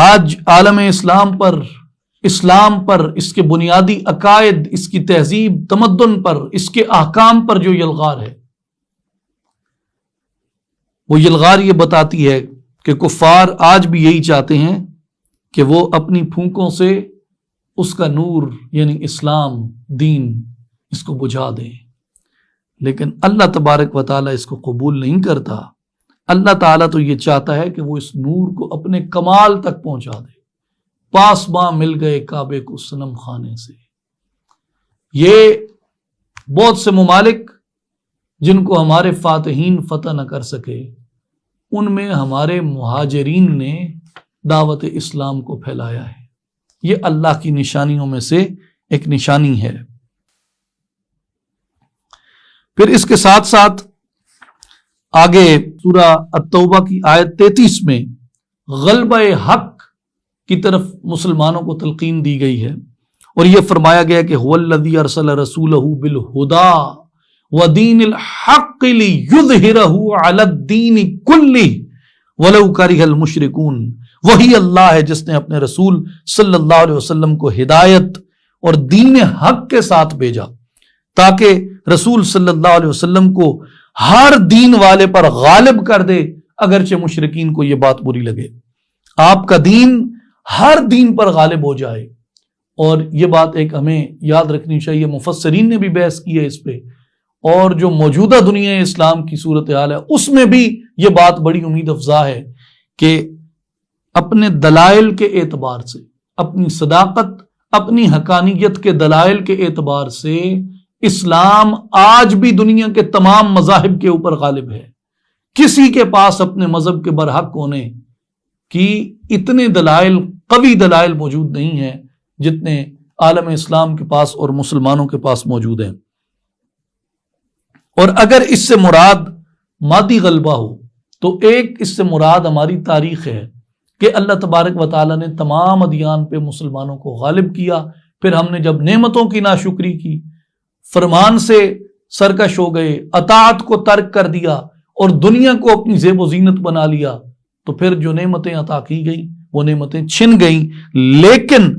آج عالم اسلام پر، اس کے بنیادی عقائد، اس کی تہذیب تمدن پر، اس کے احکام پر جو یلغار ہے، وہ یلغار یہ بتاتی ہے کہ کفار آج بھی یہی چاہتے ہیں کہ وہ اپنی پھونکوں سے اس کا نور یعنی اسلام، دین اس کو بجھا دیں، لیکن اللہ تبارک و تعالیٰ اس کو قبول نہیں کرتا۔ اللہ تعالیٰ تو یہ چاہتا ہے کہ وہ اس نور کو اپنے کمال تک پہنچا دے۔ پاسباں مل گئے کعبے کو صنم خانے سے۔ یہ بہت سے ممالک جن کو ہمارے فاتحین فتح نہ کر سکے، ان میں ہمارے مہاجرین نے دعوت اسلام کو پھیلایا ہے۔ یہ اللہ کی نشانیوں میں سے ایک نشانی ہے۔ پھر اس کے ساتھ ساتھ آگے سورہ التوبہ کی آیت 33 میں غلبہ حق کی طرف مسلمانوں کو تلقین دی گئی ہے، اور یہ فرمایا گیا کہ هو الذی ارسل رسولہ بالہدی ودین الحق لیظہرہ علی الدین کلہ ولو کرہ المشرکون۔ وہی اللہ ہے جس نے اپنے رسول صلی اللہ علیہ وسلم کو ہدایت اور دین حق کے ساتھ بھیجا تاکہ رسول صلی اللہ علیہ وسلم کو ہر دین والے پر غالب کر دے، اگرچہ مشرکین کو یہ بات بری لگے۔ آپ کا دین ہر دین پر غالب ہو جائے، اور یہ بات ایک ہمیں یاد رکھنی چاہیے۔ مفسرین نے بھی بحث کی ہے اس پہ، اور جو موجودہ دنیا اسلام کی صورتحال ہے اس میں بھی یہ بات بڑی امید افزا ہے کہ اپنے دلائل کے اعتبار سے، اپنی صداقت، اپنی حقانیت کے دلائل کے اعتبار سے اسلام آج بھی دنیا کے تمام مذاہب کے اوپر غالب ہے۔ کسی کے پاس اپنے مذہب کے برحق ہونے کی اتنے دلائل، قوی دلائل موجود نہیں ہیں جتنے عالم اسلام کے پاس اور مسلمانوں کے پاس موجود ہیں۔ اور اگر اس سے مراد مادی غلبہ ہو تو ایک اس سے مراد ہماری تاریخ ہے کہ اللہ تبارک و تعالیٰ نے تمام ادیان پہ مسلمانوں کو غالب کیا۔ پھر ہم نے جب نعمتوں کی ناشکری کی، فرمان سے سرکش ہو گئے، اطاعت کو ترک کر دیا اور دنیا کو اپنی زیب و زینت بنا لیا، تو پھر جو نعمتیں عطا کی گئیں وہ نعمتیں چھن گئیں۔ لیکن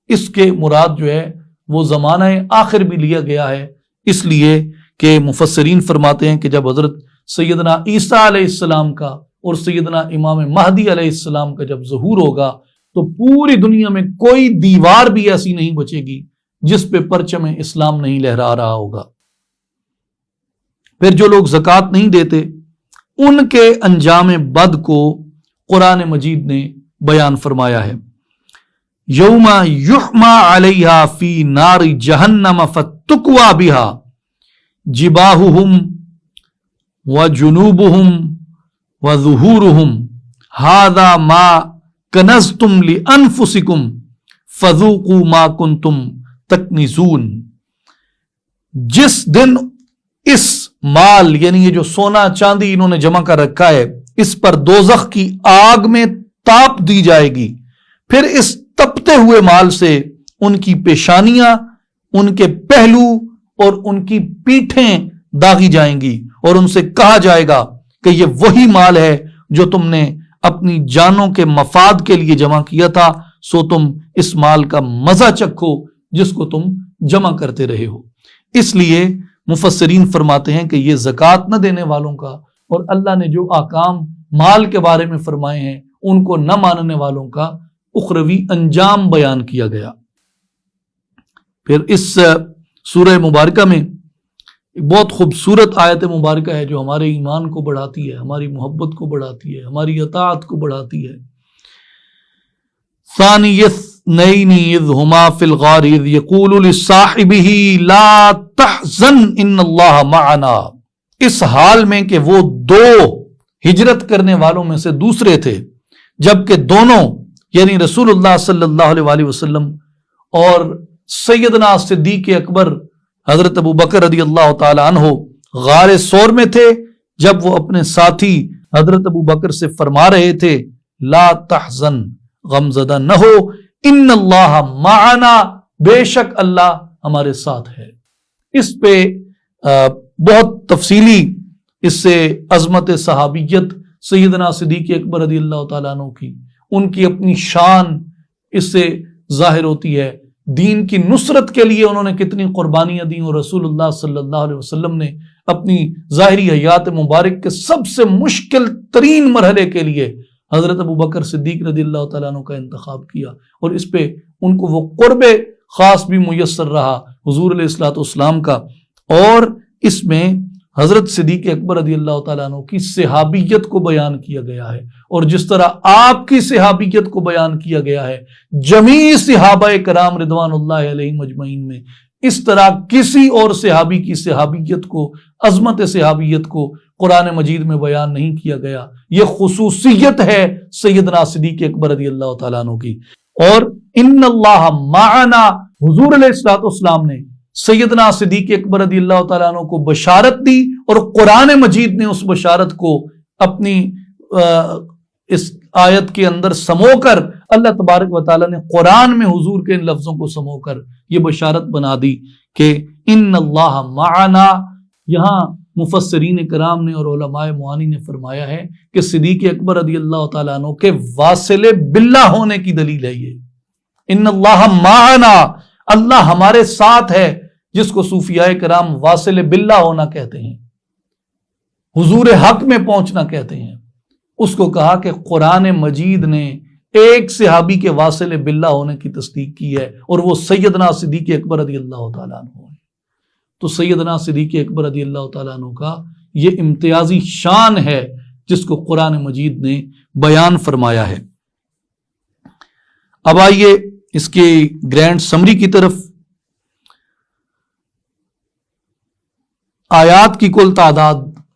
اس کے مراد جو ہے وہ زمانہ آخر بھی لیا گیا ہے، اس لیے کہ مفسرین فرماتے ہیں کہ جب حضرت سیدنا عیسیٰ علیہ السلام کا اور سیدنا امام مہدی علیہ السلام کا جب ظہور ہوگا تو پوری دنیا میں کوئی دیوار بھی ایسی نہیں بچے گی جس پہ پرچم اسلام نہیں لہرا رہا ہوگا۔ پھر جو لوگ زکوٰۃ نہیں دیتے ان کے انجام بد کو قرآن مجید نے بیان فرمایا ہے۔ یوم یحما علیہا فی نار جہنم فتکوی بہا جباہہم وجنوبہم وظہورہم ھذا ما کنزتم لانفسکم فذوقوا ما کنتم تکنزون۔ جس دن اس مال یعنی یہ جو سونا چاندی انہوں نے جمع کر رکھا ہے اس پر دوزخ کی آگ میں تاپ دی جائے گی، پھر اس تپتے ہوئے مال سے ان کی پیشانیاں، ان کے پہلو اور ان کی پیٹھیں داغی جائیں گی، اور ان سے کہا جائے گا کہ یہ وہی مال ہے جو تم نے اپنی جانوں کے مفاد کے لیے جمع کیا تھا، سو تم اس مال کا مزہ چکھو جس کو تم جمع کرتے رہے ہو۔ اس لیے مفسرین فرماتے ہیں کہ یہ زکوٰۃ نہ دینے والوں کا اور اللہ نے جو احکام مال کے بارے میں فرمائے ہیں ان کو نہ ماننے والوں کا اخروی انجام بیان کیا گیا۔ پھر اس سورہ مبارکہ میں بہت خوبصورت آیت مبارکہ ہے جو ہمارے ایمان کو بڑھاتی ہے، ہماری محبت کو بڑھاتی ہے، ہماری اطاعت کو بڑھاتی ہے۔ ثانی اثنین اذ ہما فی الغار اذ یقول لصاحبہ لا تحزن ان اللہ معنا، اس حال میں کہ وہ دو ہجرت کرنے والوں میں سے دوسرے تھے، جبکہ دونوں یعنی رسول اللہ صلی اللہ علیہ وآلہ وسلم اور سیدنا صدیق اکبر حضرت ابو بکر رضی اللہ تعالی عنہ غار ثور میں تھے، جب وہ اپنے ساتھی حضرت ابو بکر سے فرما رہے تھے لا تحزن، غم زدہ نہ ہو، ان اللہ معنا، بے شک اللہ ہمارے ساتھ ہے۔ اس پہ بہت تفصیلی اس سے عظمت صحابیت سیدنا صدیق اکبر رضی اللہ تعالیٰ عنہ کی، ان کی اپنی شان اس سے ظاہر ہوتی ہے۔ دین کی نصرت کے لیے انہوں نے کتنی قربانیاں دیں، اور رسول اللہ صلی اللہ علیہ وسلم نے اپنی ظاہری حیات مبارک کے سب سے مشکل ترین مرحلے کے لیے حضرت ابو بکر صدیق رضی اللہ تعالیٰ عنہ کا انتخاب کیا، اور اس پہ ان کو وہ قرب خاص بھی میسر رہا حضور علیہ الصلوۃ والسلام کا، اور اس میں حضرت صدیق اکبر رضی اللہ تعالیٰ عنہ کی صحابیت کو بیان کیا گیا ہے، اور جس طرح آپ کی صحابیت کو بیان کیا گیا ہے جمیع صحابہ کرام رضوان اللہ علیہم اجمعین میں، اس طرح کسی اور صحابی کی صحابیت کو، عظمت صحابیت کو قرآن مجید میں بیان نہیں کیا گیا۔ یہ خصوصیت ہے سیدنا صدیق اکبر رضی اللہ تعالیٰ عنہ کی۔ اور ان اللہ معنا، حضور علیہ الصلوۃ والسلام نے سیدنا صدیق اکبر رضی اللہ تعالیٰ عنہ کو بشارت دی، اور قرآن مجید نے اس بشارت کو اپنی اس آیت کے اندر سمو کر، اللہ تبارک و تعالیٰ نے قرآن میں حضور کے ان لفظوں کو سمو کر یہ بشارت بنا دی کہ ان اللہ معنا۔ یہاں مفسرین کرام نے اور علماء معانی نے فرمایا ہے کہ صدیق اکبر رضی اللہ تعالیٰ عنہ کے واصل باللہ ہونے کی دلیل ہے یہ، ان اللہ معنا، اللہ ہمارے ساتھ ہے، جس کو صوفیاء کرام واصل باللہ ہونا کہتے ہیں، حضور حق میں پہنچنا کہتے ہیں، اس کو کہا کہ قرآن مجید نے ایک صحابی کے واصل باللہ ہونے کی تصدیق کی ہے، اور وہ سیدنا صدیق اکبر رضی اللہ تعالیٰ عنہ ہے۔ تو سیدنا صدیق اکبر رضی اللہ تعالیٰ عنہ کا یہ امتیازی شان ہے جس کو قرآن مجید نے بیان فرمایا ہے۔ اب آئیے اس کی گرینڈ سمری کی طرف۔ آیات کی کل تعداد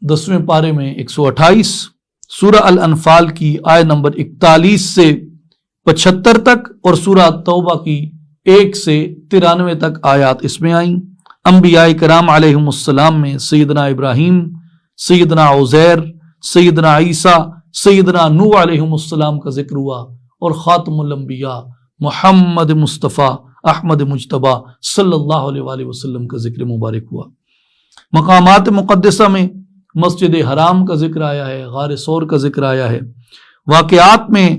10ویں پارے میں 128، سورہ الانفال کی آیت نمبر 41 سے 75 تک، اور سورہ توبہ کی 1 سے 93 تک آیات اس میں آئیں۔ انبیاء کرام علیہم السلام میں سیدنا ابراہیم، سیدنا عزیر، سیدنا عیسیٰ، سیدنا نوح علیہم السلام کا ذکر ہوا، اور خاتم الانبیاء محمد مصطفیٰ احمد مجتبیٰ صلی اللہ علیہ وآلہ وسلم کا ذکر مبارک ہوا۔ مقامات مقدسہ میں مسجد حرام کا ذکر آیا ہے، غار ثور کا ذکر آیا ہے، واقعات میں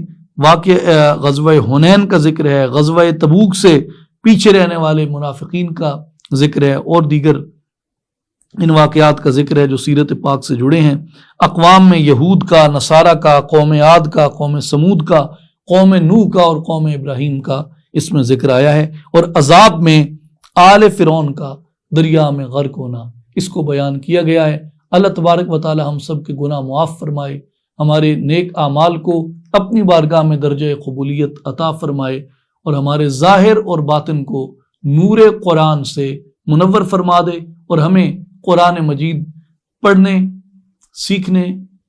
غزوہ حنین کا ذکر ہے، غزوہ تبوک سے پیچھے رہنے والے منافقین کا ذکر ہے، اور دیگر ان واقعات کا ذکر ہے جو سیرت پاک سے جڑے ہیں۔ اقوام میں یہود کا، نصارہ کا، قوم عاد کا، قوم سمود کا، قوم نوح کا اور قوم ابراہیم کا اس میں ذکر آیا ہے، اور عذاب میں آل فرعون کا دریا میں غرق ہونا اس کو بیان کیا گیا ہے۔ اللہ تبارک و تعالی ہم سب کے گناہ معاف فرمائے، ہمارے نیک اعمال کو اپنی بارگاہ میں درجہ قبولیت عطا فرمائے، اور ہمارے ظاہر اور باطن کو نور قرآن سے منور فرما دے، اور ہمیں قرآن مجید پڑھنے، سیکھنے،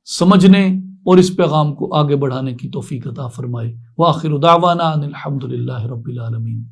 سمجھنے اور اس پیغام کو آگے بڑھانے کی توفیق عطا فرمائے۔ وآخر دعوانا ان الحمد للہ رب العالمین۔